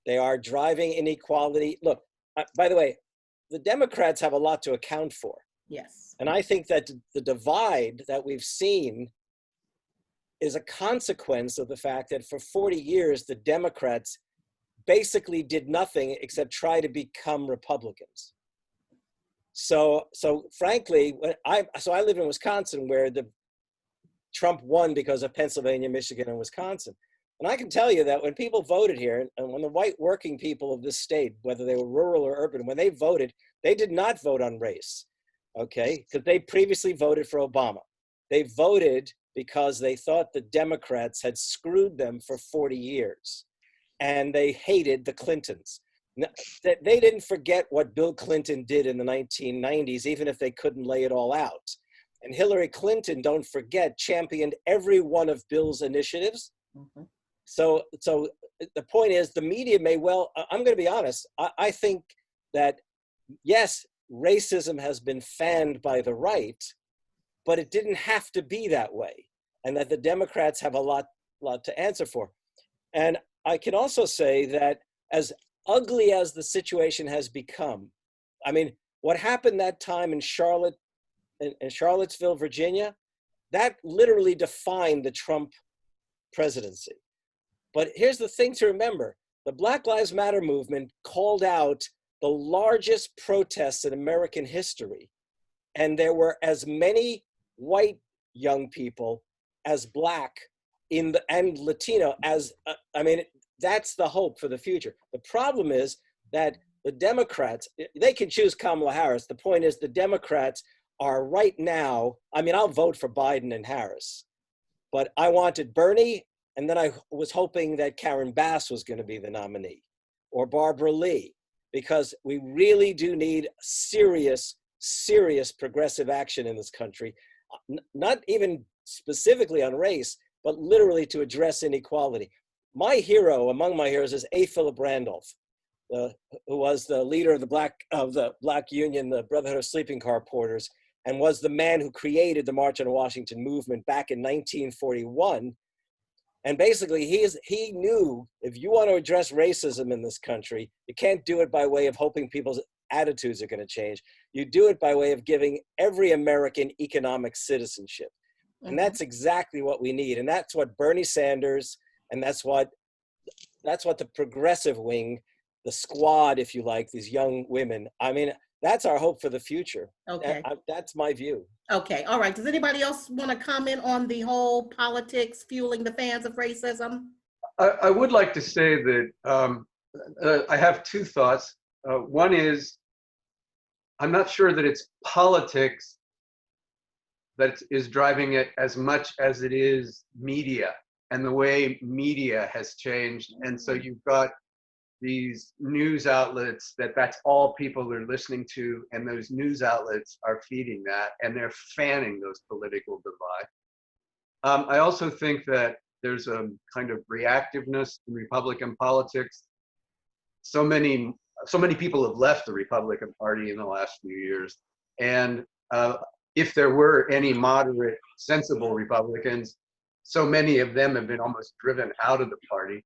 They are driving inequality. Look, by the way, the Democrats have a lot to account for. Yes. And I think that the divide that we've seen is a consequence of the fact that for 40 years, the Democrats basically did nothing except try to become Republicans. So frankly, I live in Wisconsin, where Trump won because of Pennsylvania, Michigan, and Wisconsin. And I can tell you that when people voted here, and when the white working people of this state, whether they were rural or urban, when they voted, they did not vote on race, okay? Because they previously voted for Obama. They voted because they thought the Democrats had screwed them for 40 years. And they hated the Clintons. They didn't forget what Bill Clinton did in the 1990s, even if they couldn't lay it all out. And Hillary Clinton, don't forget, championed every one of Bill's initiatives. Mm-hmm. So the point is, the media may well, I'm going to be honest, I think that, yes, racism has been fanned by the right, but it didn't have to be that way, and that the Democrats have a lot to answer for. And I can also say that as ugly as the situation has become, I mean, what happened that time in Charlottesville, Virginia, that literally defined the Trump presidency. But here's the thing to remember. The Black Lives Matter movement called out the largest protests in American history. And there were as many white young people as Black and Latino as, that's the hope for the future. The problem is that the Democrats, they can choose Kamala Harris. The point is the Democrats are right now, I'll vote for Biden and Harris, but I wanted Bernie, and then I was hoping that Karen Bass was going to be the nominee, or Barbara Lee, because we really do need serious progressive action in this country, not even specifically on race, but literally to address inequality. My hero, among my heroes, is A. Philip Randolph, who was the leader of the Black Union, the Brotherhood of Sleeping Car Porters, and was the man who created the March on Washington movement back in 1941. And basically, he knew if you want to address racism in this country, you can't do it by way of hoping people's attitudes are going to change. You do it by way of giving every American economic citizenship. And that's exactly what we need. And that's what Bernie Sanders, and that's what the progressive wing, the squad, if you like, these young women, that's our hope for the future. Okay. That's my view. Okay, all right. Does anybody else want to comment on the whole politics fueling the fans of racism? I would like to say that I have two thoughts. One is, I'm not sure that it's politics that is driving it as much as it is media and the way media has changed. And so you've got these news outlets that's all people are listening to, and those news outlets are feeding that, and they're fanning those political divide. I also think that there's a kind of reactiveness in Republican politics. So many people have left the Republican Party in the last few years, and if there were any moderate, sensible Republicans, so many of them have been almost driven out of the party.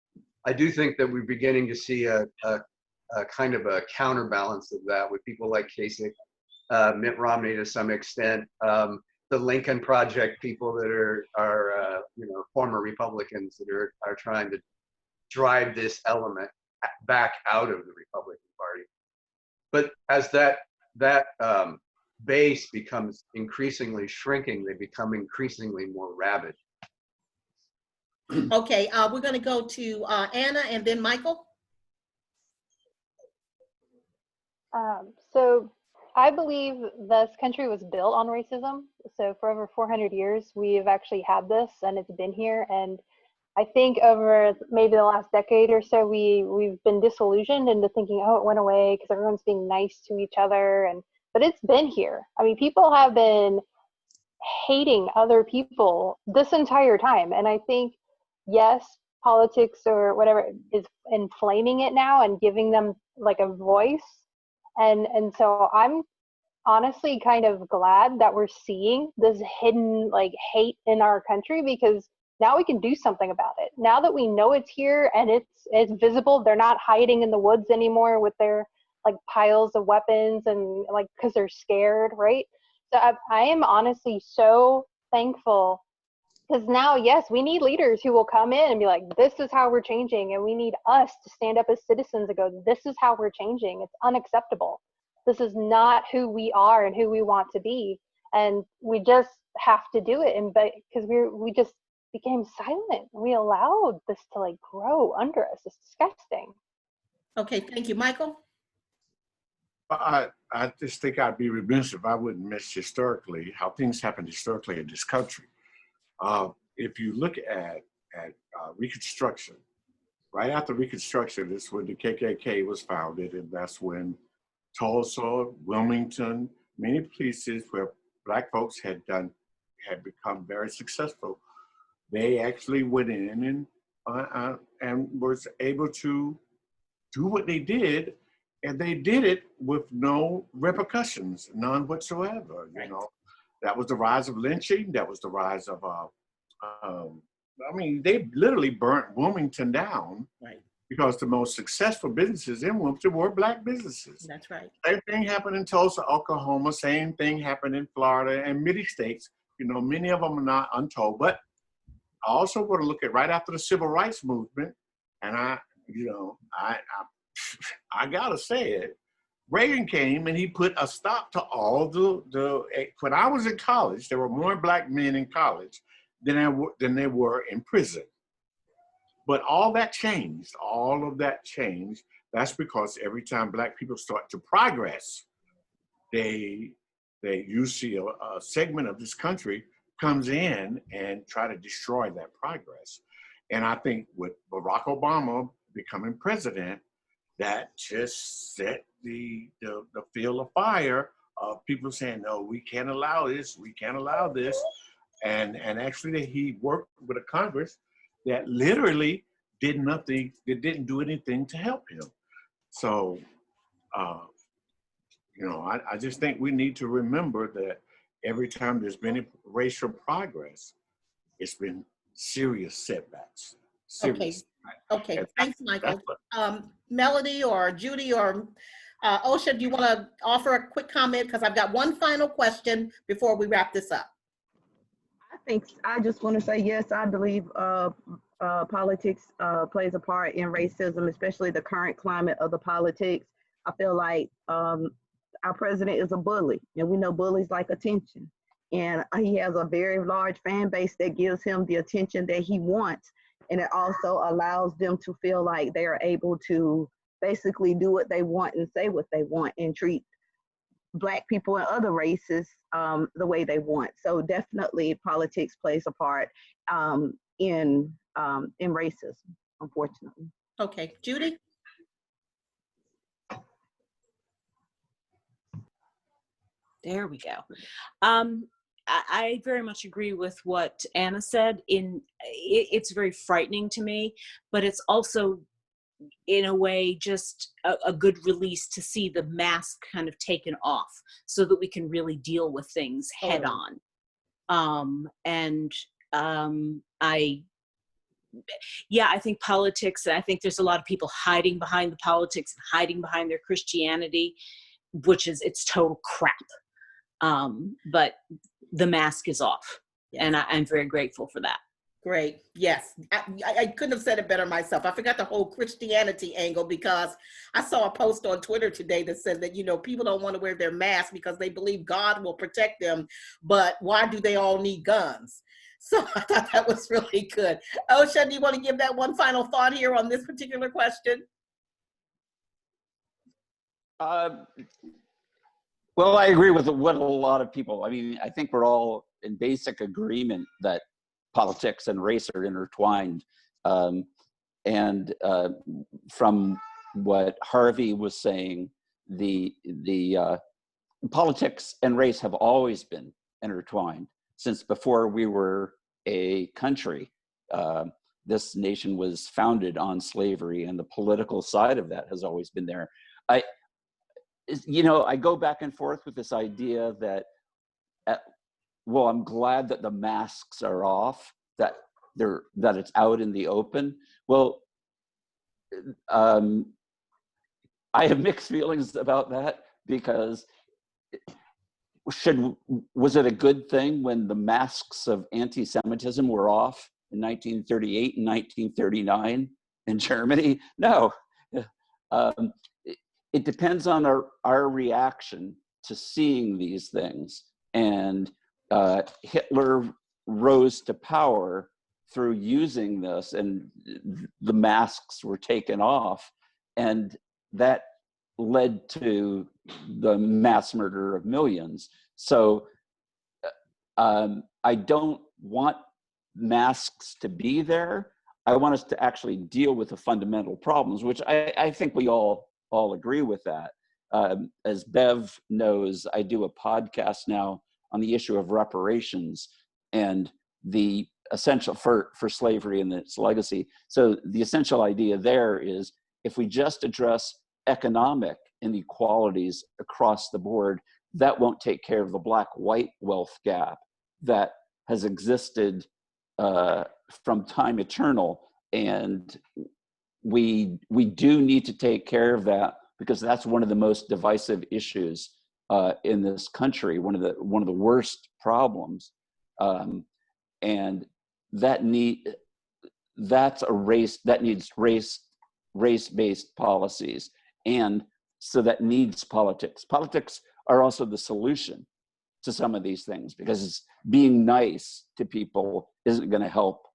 I do think that we're beginning to see a kind of a counterbalance of that with people like Kasich Mitt Romney to some extent, the Lincoln Project people that are former Republicans that are trying to drive this element back out of the Republican Party. But as that base becomes increasingly shrinking, they become increasingly more rabid. Okay, we're going to go to Anna and then Michael. So I believe this country was built on racism. So for over 400 years, we've actually had this and it's been here. And I think over maybe the last decade or so, we've been disillusioned into thinking, oh, it went away because everyone's being nice to each other. But it's been here. I mean, people have been hating other people this entire time. And I think, yes, politics or whatever is inflaming it now and giving them like a voice. And so I'm honestly kind of glad that we're seeing this hidden like hate in our country, because now we can do something about it. Now that we know it's here and it's visible, they're not hiding in the woods anymore with their like piles of weapons and like because they're scared, right? So I am honestly so thankful, because now, yes, we need leaders who will come in and be like, this is how we're changing. And we need us to stand up as citizens and go, this is how we're changing. It's unacceptable. This is not who we are and who we want to be. And we just have to do it. And but because we just became silent. We allowed this to like grow under us. It's disgusting. Okay, thank you. Michael? I just think I'd be remiss if I wouldn't miss historically how things happened historically in this country. If you look at Reconstruction, right after Reconstruction is when the KKK was founded, and that's when Tulsa, Wilmington, many places where Black folks had become very successful, they actually went in and was able to do what they did, and they did it with no repercussions, none whatsoever. You know, that was the rise of lynching. That was the rise of, I mean, they literally burnt Wilmington down, right, because the most successful businesses in Wilmington were Black businesses. That's right. Same thing happened in Tulsa, Oklahoma. Same thing happened in Florida and many states. You know, many of them are not untold. But I also want to look at right after the Civil Rights Movement, and I gotta say it. Reagan came and he put a stop to all the. When I was in college, there were more Black men in college than there were in prison. But all that changed. All of that changed. That's because every time Black people start to progress, you see a segment of this country comes in and try to destroy that progress. And I think with Barack Obama becoming president, that just set the field of fire of people saying, no, we can't allow this, we can't allow this. And actually he worked with a Congress that literally did nothing, that didn't do anything to help him. So, I just think we need to remember that every time there's been racial progress, it's been serious setbacks. Serious. Okay, thanks, Michael. Melody or Judy or Osha, do you want to offer a quick comment? Because I've got one final question before we wrap this up. I just want to say, yes, I believe politics plays a part in racism, especially the current climate of the politics. I feel like our president is a bully, and we know bullies like attention. And he has a very large fan base that gives him the attention that he wants. And it also allows them to feel like they are able to basically do what they want and say what they want and treat Black people and other races the way they want. So definitely politics plays a part in racism, unfortunately. Okay, Judy? There we go. I very much agree with what Anna said. It's very frightening to me, but it's also, in a way, just a good release to see the mask kind of taken off so that we can really deal with things head on. I think politics, and I think there's a lot of people hiding behind the politics, hiding behind their Christianity. which is, it's total crap. But the mask is off, and I'm very grateful for that. Great. Yes. I couldn't have said it better myself. I forgot the whole Christianity angle because I saw a post on Twitter today that said that, people don't want to wear their mask because they believe God will protect them. But why do they all need guns? So I thought that was really good. Osha, do you want to give that one final thought here on this particular question? Well, I agree with what a lot of people, I think we're all in basic agreement that politics and race are intertwined. From what Harvey was saying, the politics and race have always been intertwined since before we were a country. This nation was founded on slavery, and the political side of that has always been there. I go back and forth with this idea that, I'm glad that the masks are off, that it's out in the open. Well, I have mixed feelings about that, because was it a good thing when the masks of anti-Semitism were off in 1938 and 1939 in Germany? No. It depends on our reaction to seeing these things. And Hitler rose to power through using this, and the masks were taken off, and that led to the mass murder of millions. So I don't want masks to be there. I want us to actually deal with the fundamental problems, which I think we all agree with that. As Bev knows, I do a podcast now on the issue of reparations and the essential for slavery and its legacy. So the essential idea there is, if we just address economic inequalities across the board, that won't take care of the black-white wealth gap that has existed from time eternal. And we do need to take care of that, because that's one of the most divisive issues in this country, one of the worst problems, and that's a race that needs race-based policies, and so that needs politics. Politics are also the solution to some of these things, because being nice to people isn't going to help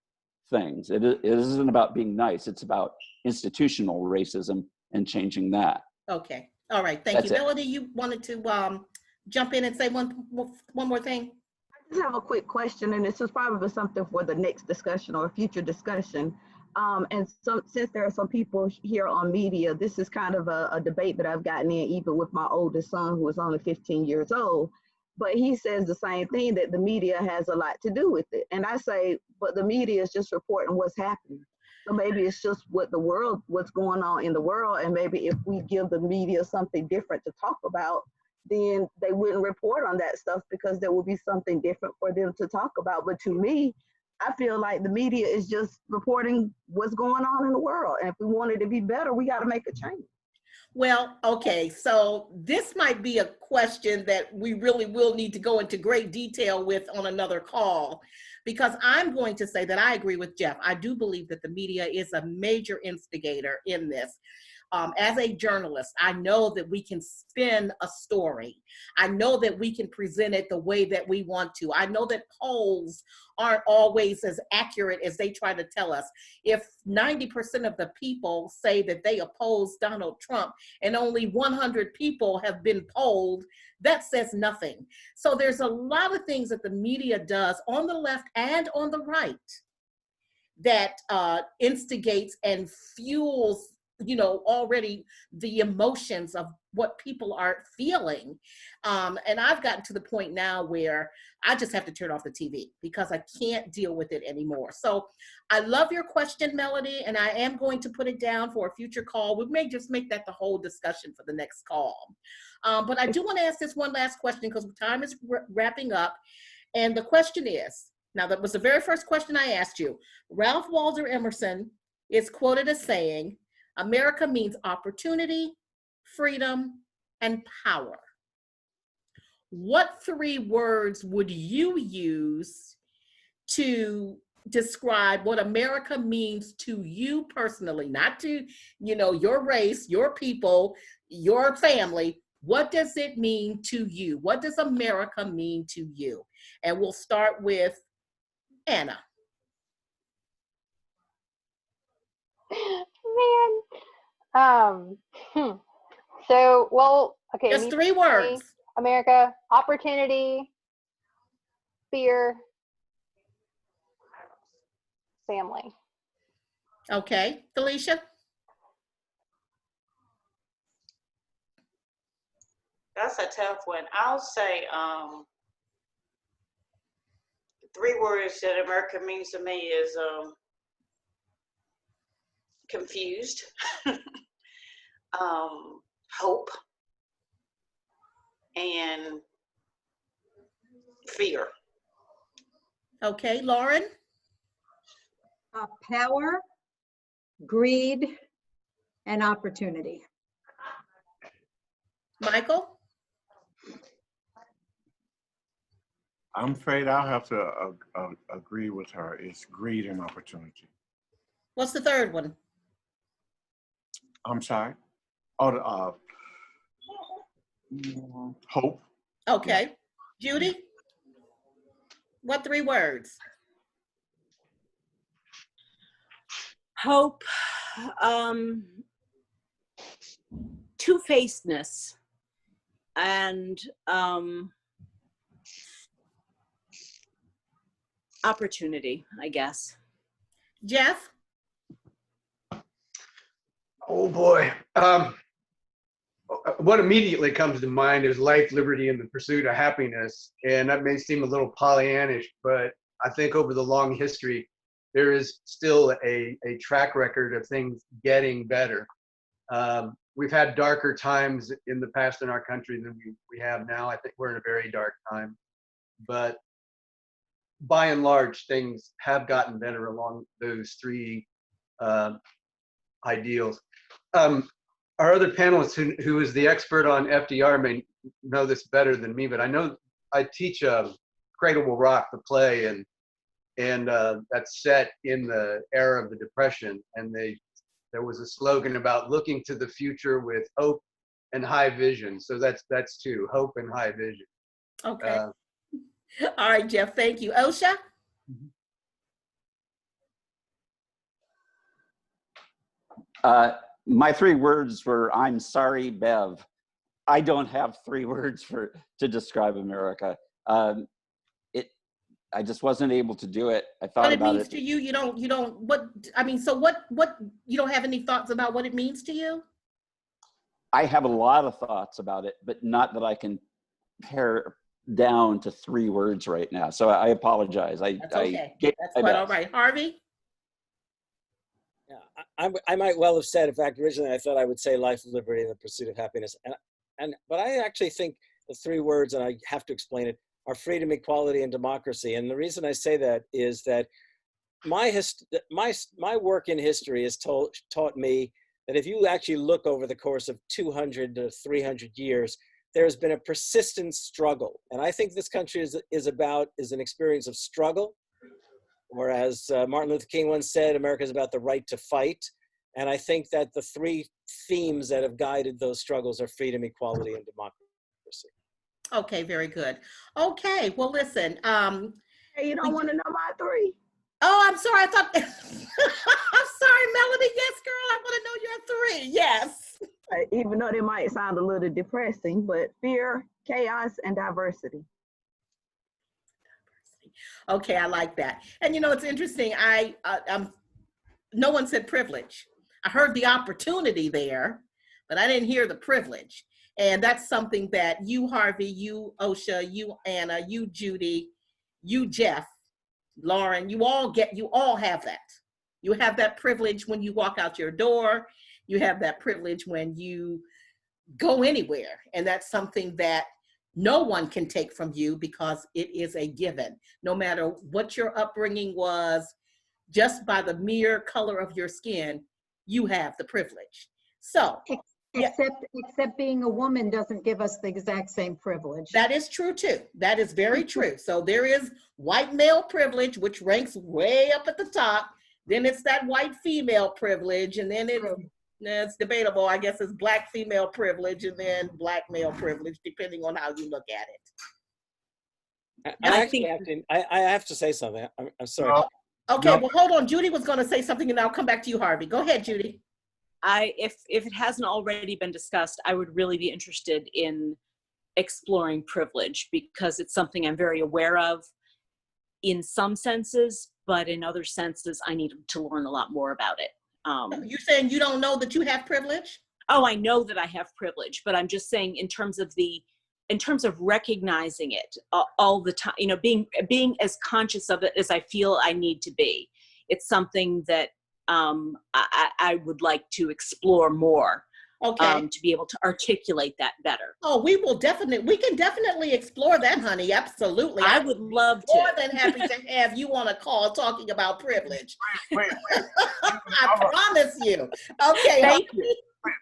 things. It isn't about being nice. It's about institutional racism and changing that. Okay. All right. Thank you. Melody, you wanted to jump in and say one more thing? I just have a quick question, and this is probably something for the next discussion or future discussion. And so, since there are some people here on media, this is kind of a debate that I've gotten in even with my oldest son, who is only 15 years old. But he says the same thing, that the media has a lot to do with it. And I say, but the media is just reporting what's happening. So maybe it's just what's going on in the world. And maybe if we give the media something different to talk about, then they wouldn't report on that stuff, because there will be something different for them to talk about. But to me, I feel like the media is just reporting what's going on in the world. And if we want it to be better, we got to make a change. Well, okay, so this might be a question that we really will need to go into great detail with on another call, because I'm going to say that I agree with Jeff. I do believe that the media is a major instigator in this. As a journalist, I know that we can spin a story. I know that we can present it the way that we want to. I know that polls aren't always as accurate as they try to tell us. If 90% of the people say that they oppose Donald Trump and only 100 people have been polled, that says nothing. So there's a lot of things that the media does on the left and on the right that instigates and fuels already the emotions of what people are feeling. And I've gotten to the point now where I just have to turn off the TV because I can't deal with it anymore. So I love your question, Melody, and I am going to put it down for a future call. We may just make that the whole discussion for the next call. But I do want to ask this one last question, because time is wrapping up. And the question is, now that was the very first question I asked you. Ralph Waldo Emerson is quoted as saying, "America means opportunity, freedom, and power. What 3 words would you use to describe what America means to you personally, not to, your race, your people, your family? What does it mean to you? What does America mean to you? And we'll start with Anna. Man. So, well, okay. Just 3 words. America, opportunity, fear, family. Okay, Felicia? That's a tough one. I'll say 3 words that America means to me is confused, hope, and fear. Okay, Lauren? Power, greed, and opportunity. Michael? I'm afraid I'll have to agree with her. It's greed and opportunity. What's the 3rd one? I'm sorry. Hope. Okay. Judy? What 3 words? Hope, two-facedness, and opportunity, I guess. Jeff? Oh boy. What immediately comes to mind is life, liberty, and the pursuit of happiness. And that may seem a little Pollyannish, but I think over the long history, there is still a track record of things getting better. We've had darker times in the past in our country than we have now. I think we're in a very dark time. But by and large, things have gotten better along those 3 ideals. Our other panelist, who is the expert on FDR, may know this better than me, but I know I teach Cradle Will Rock, the play, and that's set in the era of the Depression. And there was a slogan about looking to the future with hope and high vision. So that's 2, hope and high vision. Okay. All right, Jeff, thank you. Osha? My 3 words were, I'm sorry, Bev. I don't have 3 words to describe America. I just wasn't able to do it. I thought about it. What it means to you, you don't, what, I mean, so what, you don't have any thoughts about what it means to you? I have a lot of thoughts about it, but not that I can pare down to 3 words right now. So I apologize. That's okay. That's quite all right. Harvey? Yeah, I might well have said, in fact, originally I thought I would say life, liberty, and the pursuit of happiness. But I actually think the 3 words, and I have to explain it, are freedom, equality, and democracy. And the reason I say that is that my work in history has taught me that if you actually look over the course of 200 to 300 years, there's been a persistent struggle. And I think this country is an experience of struggle. Whereas Martin Luther King once said, America is about the right to fight. And I think that the 3 themes that have guided those struggles are freedom, equality, and democracy. Okay, very good. Okay, well, listen. Hey, you don't want to know my 3? Oh, I'm sorry. I thought, I'm sorry, Melody. Yes, girl, I want to know your 3. Yes. Even though they might sound a little depressing, but fear, chaos, and diversity. Okay, I like that. And it's interesting. No one said privilege. I heard the opportunity there, but I didn't hear the privilege. And that's something that you, Harvey, you, Osha, you, Anna, you, Judy, you, Jeff, Lauren, you all have that. You have that privilege when you walk out your door. You have that privilege when you go anywhere. And that's something that no one can take from you because it is a given. No matter what your upbringing was, just by the mere color of your skin, you have the privilege. So Yeah. Except being a woman doesn't give us the exact same privilege. That is true too. That is very true. So there is white male privilege, which ranks way up at the top. Then it's that white female privilege, and then it's debatable. I guess it's black female privilege, and then black male privilege, depending on how you look at it. I have to say something. I'm sorry. Okay, well, hold on. Judy was going to say something, and I'll come back to you, Harvey. Go ahead, Judy. If it hasn't already been discussed, I would really be interested in exploring privilege, because it's something I'm very aware of in some senses, but in other senses, I need to learn a lot more about it. You're saying you don't know that you have privilege? Oh, I know that I have privilege, but I'm just saying in terms of recognizing it all the time, you know, being as conscious of it as I feel I need to be. It's something that I would like to explore more. Okay. To be able to articulate that better. Oh, we can definitely explore that, honey. Absolutely. I would love to. More than happy to have you on a call talking about privilege. Wait. I promise you. Okay. Thank you.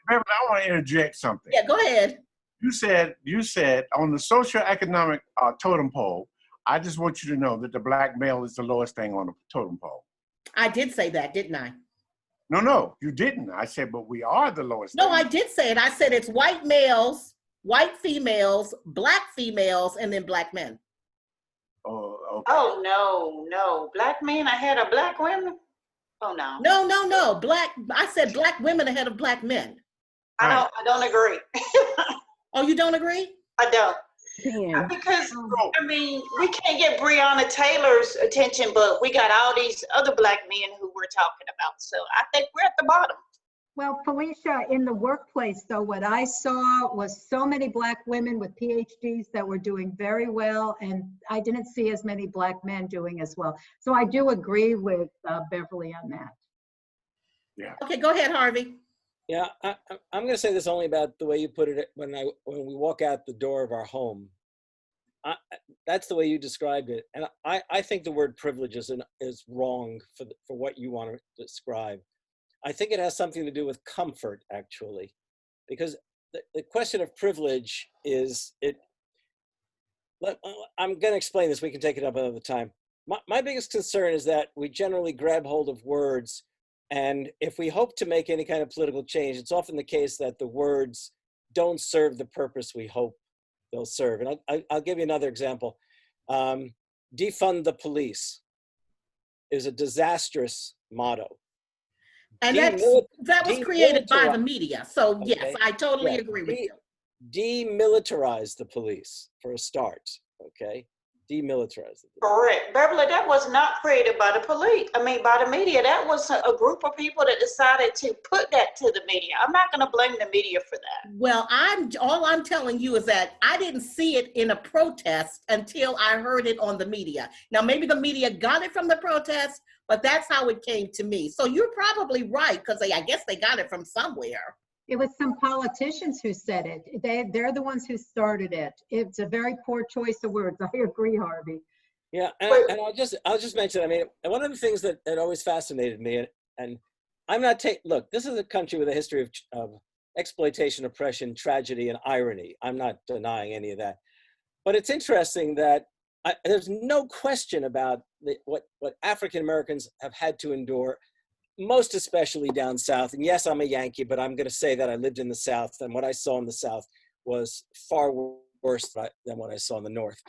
Beverly, I want to interject something. Yeah, go ahead. You said on the socioeconomic totem pole, I just want you to know that the black male is the lowest thing on the totem pole. I did say that, didn't I? No, you didn't. I said, but we are the lowest. No, thing. I did say it. I said it's white males, white females, black females, and then black men. Oh, okay. Oh, no. Black men ahead of black women? Oh, no. No. I said black women ahead of black men. I don't agree. Oh, you don't agree? I don't. Yeah. Because, I mean, we can't get Breonna Taylor's attention, but we got all these other black men who we're talking about. So I think we're at the bottom. Well, Felicia, in the workplace, though, what I saw was so many black women with PhDs that were doing very well, and I didn't see as many black men doing as well. So I do agree with Beverly on that. Yeah. Okay, go ahead, Harvey. Yeah, I'm going to say this only about the way you put it when we walk out the door of our home. That's the way you described it, and I think the word privilege is wrong for what you want to describe. I think it has something to do with comfort, actually, because the question of privilege is I'm going to explain this. We can take it up another time. My biggest concern is that we generally grab hold of words. And if we hope to make any kind of political change, it's often the case that the words don't serve the purpose we hope they'll serve. And I'll give you another example. Defund the police is a disastrous motto. And that was created by the media. So Okay. yes, I totally agree with you. Demilitarize the police for a start, okay? Demilitarize the police. Correct. Beverly, that was not created by the police. By the media. That was a group of people that decided to put that to the media. I'm not going to blame the media for that. Well, all I'm telling you is that I didn't see it in a protest until I heard it on the media. Now, maybe the media got it from the protest, but that's how it came to me. So you're probably right, because I guess they got it from somewhere. It was some politicians who said it. They're the ones who started it. It's a very poor choice of words. I agree, Harvey. Yeah, and I'll just mention, one of the things that always fascinated me, and I'm not look, this is a country with a history of exploitation, oppression, tragedy, and irony. I'm not denying any of that. But it's interesting that there's no question about what African Americans have had to endure, most especially down south. And yes, I'm a Yankee, but I'm going to say that I lived in the South, and what I saw in the South was far worse than what I saw in the North.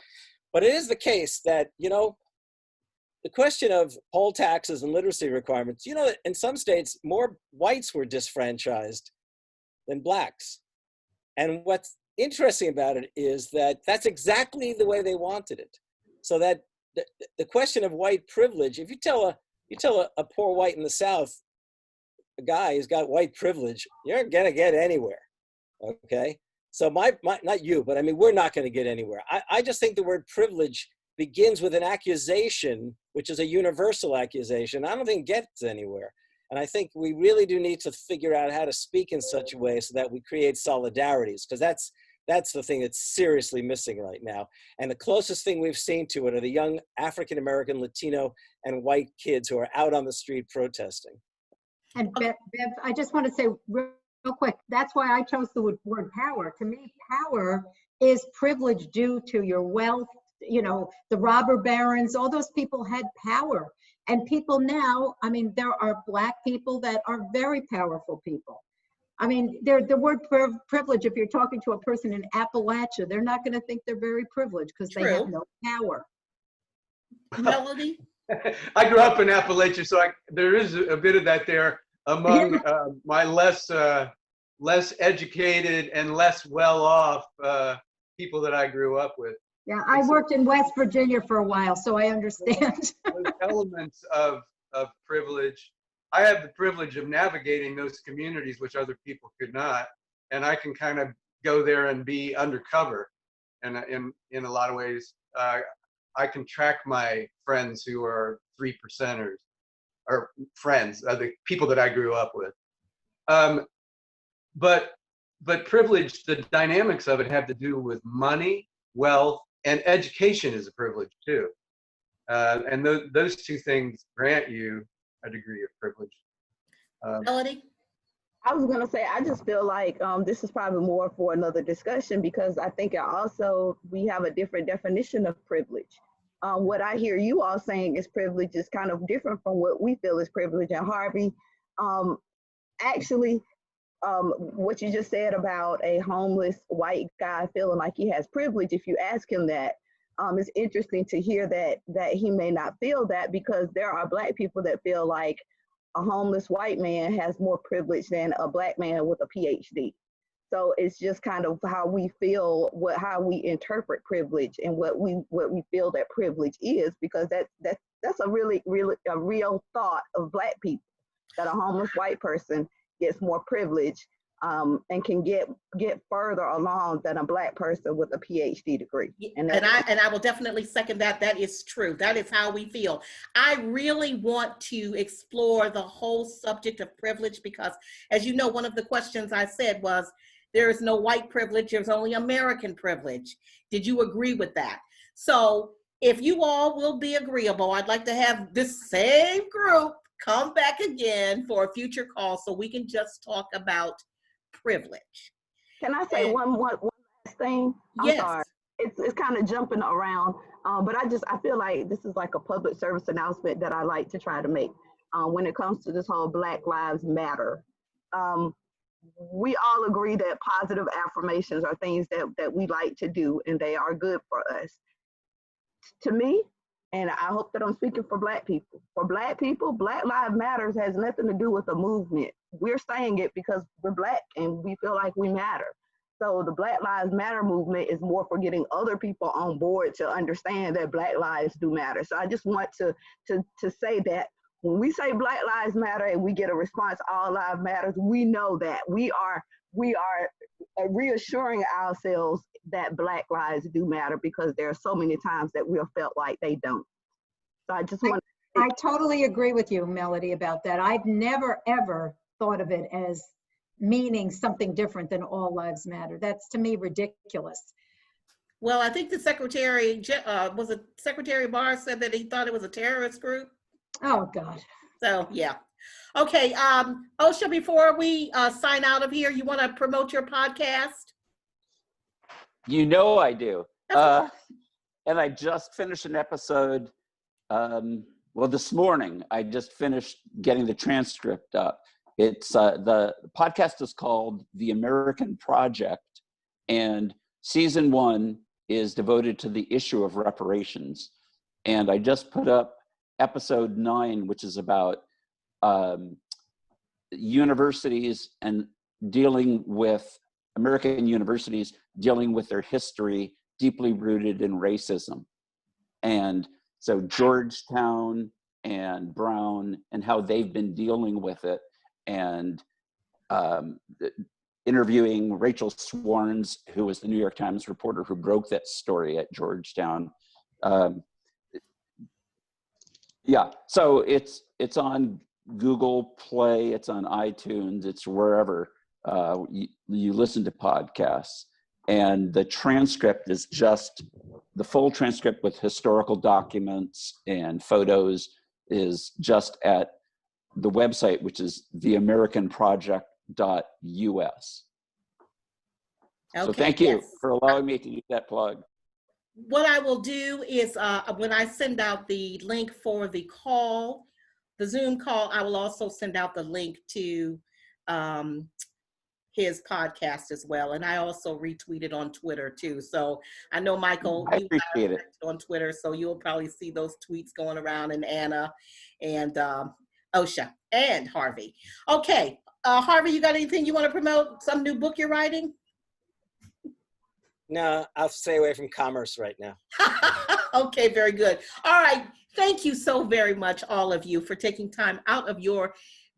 But it is the case that, the question of poll taxes and literacy requirements, in some states, more whites were disfranchised than blacks. And what's interesting about it is that that's exactly the way they wanted it. So that the question of white privilege, if you tell a poor white in the South, a guy who's got white privilege, you're gonna get anywhere, okay? So not you, but we're not gonna get anywhere. I just think the word privilege begins with an accusation, which is a universal accusation. I don't think it gets anywhere. And I think we really do need to figure out how to speak in such a way so that we create solidarities, because that's the thing that's seriously missing right now. And the closest thing we've seen to it are the young African-American, Latino, and white kids who are out on the street protesting. And Bev, I just want to say real real quick, that's why I chose the word power. To me, power is privilege due to your wealth. You know, the robber barons, all those people had power. And people now, I mean, there are Black people that are very powerful people. I mean, the word privilege, if you're talking to a person in Appalachia, they're not going to think they're very privileged because they have no power. Melody? I grew up in Appalachia, so there is a bit of that there among my less educated and less well-off people that I grew up with. Yeah, I worked in West Virginia for a while, so I understand. Those elements of privilege, I have the privilege of navigating those communities which other people could not, and I can kind of go there and be undercover. And in a lot of ways, I can track my friends who are 3%ers, or friends, the people that I grew up with. But privilege, the dynamics of it have to do with money, wealth, and education is a privilege too. And those two things grant you a degree of privilege. Melody? I was gonna say, I just feel like this is probably more for another discussion, because I think we have a different definition of privilege. What I hear you all saying is privilege is kind of different from what we feel is privilege. And Harvey, actually, what you just said about a homeless white guy feeling like he has privilege, if you ask him that, it's interesting to hear that he may not feel that, because there are Black people that feel like a homeless white man has more privilege than a Black man with a PhD. So it's just kind of how we feel, how we interpret privilege, and what we feel that privilege is, because that's a real thought of Black people, that a homeless white person gets more privilege and can get further along than a Black person with a PhD degree. And I will definitely second that. That is true. That is how we feel. I really want to explore the whole subject of privilege, because, as you know, one of the questions I said was, there is no white privilege, there's only American privilege. Did you agree with that? So if you all will be agreeable, I'd like to have this same group come back again for a future call so we can just talk about privilege. Can I say one last thing? I'm sorry. It's kind of jumping around, but I feel like this is like a public service announcement that I like to try to make when it comes to this whole Black Lives Matter. We all agree that positive affirmations are things that we like to do, and they are good for us. To me, and I hope that I'm speaking for Black people. For Black people, Black Lives Matters has nothing to do with a movement. We're saying it because we're Black and we feel like we matter. So the Black Lives Matter movement is more for getting other people on board to understand that Black lives do matter. So I just want to say that when we say Black Lives Matter and we get a response, all lives matters, we know that we are reassuring ourselves that Black lives do matter, because there are so many times that we have felt like they don't. So I just want to. I totally agree with you, Melody, about that. I've never, ever thought of it as meaning something different than all lives matter. That's, to me, ridiculous. Well, I think the Secretary, Secretary Barr said that he thought it was a terrorist group. Oh, God. So, yeah. Okay, Osha, before we sign out of here, you want to promote your podcast? You know I do. And I just finished an episode, this morning. I just finished getting the transcript up. It's the podcast is called The American Project, and season 1 is devoted to the issue of reparations. And I just put up episode 9, which is about universities and dealing with American universities dealing with their history deeply rooted in racism. And so Georgetown and Brown and how they've been dealing with it, and interviewing Rachel Swarns, who was the New York Times reporter who broke that story at Georgetown. So it's on Google Play, it's on iTunes, it's wherever you listen to podcasts. And the transcript is just, the full transcript with historical documents and photos is just at the website, which is theamericanproject.org. So Okay, thank you yes. for allowing me to use that plug. What I will do is when I send out the link for the call, the Zoom call, I will also send out the link to his podcast as well. And I also retweeted on Twitter too. So I know, Michael, I you are appreciate it. connected on Twitter, so you'll probably see those tweets going around, and Anna and Osha and Harvey. Okay, Harvey, you got anything you want to promote? Some new book you're writing? No, I'll stay away from commerce right now. Okay, very good. All right. Thank you so very much, all of you, for taking time out of your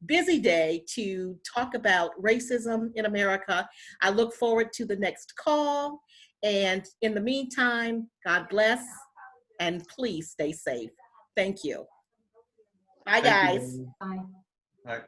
busy day to talk about racism in America. I look forward to the next call. And in the meantime, God bless and please stay safe. Thank you. Bye, Thank you. guys. Bye. Bye.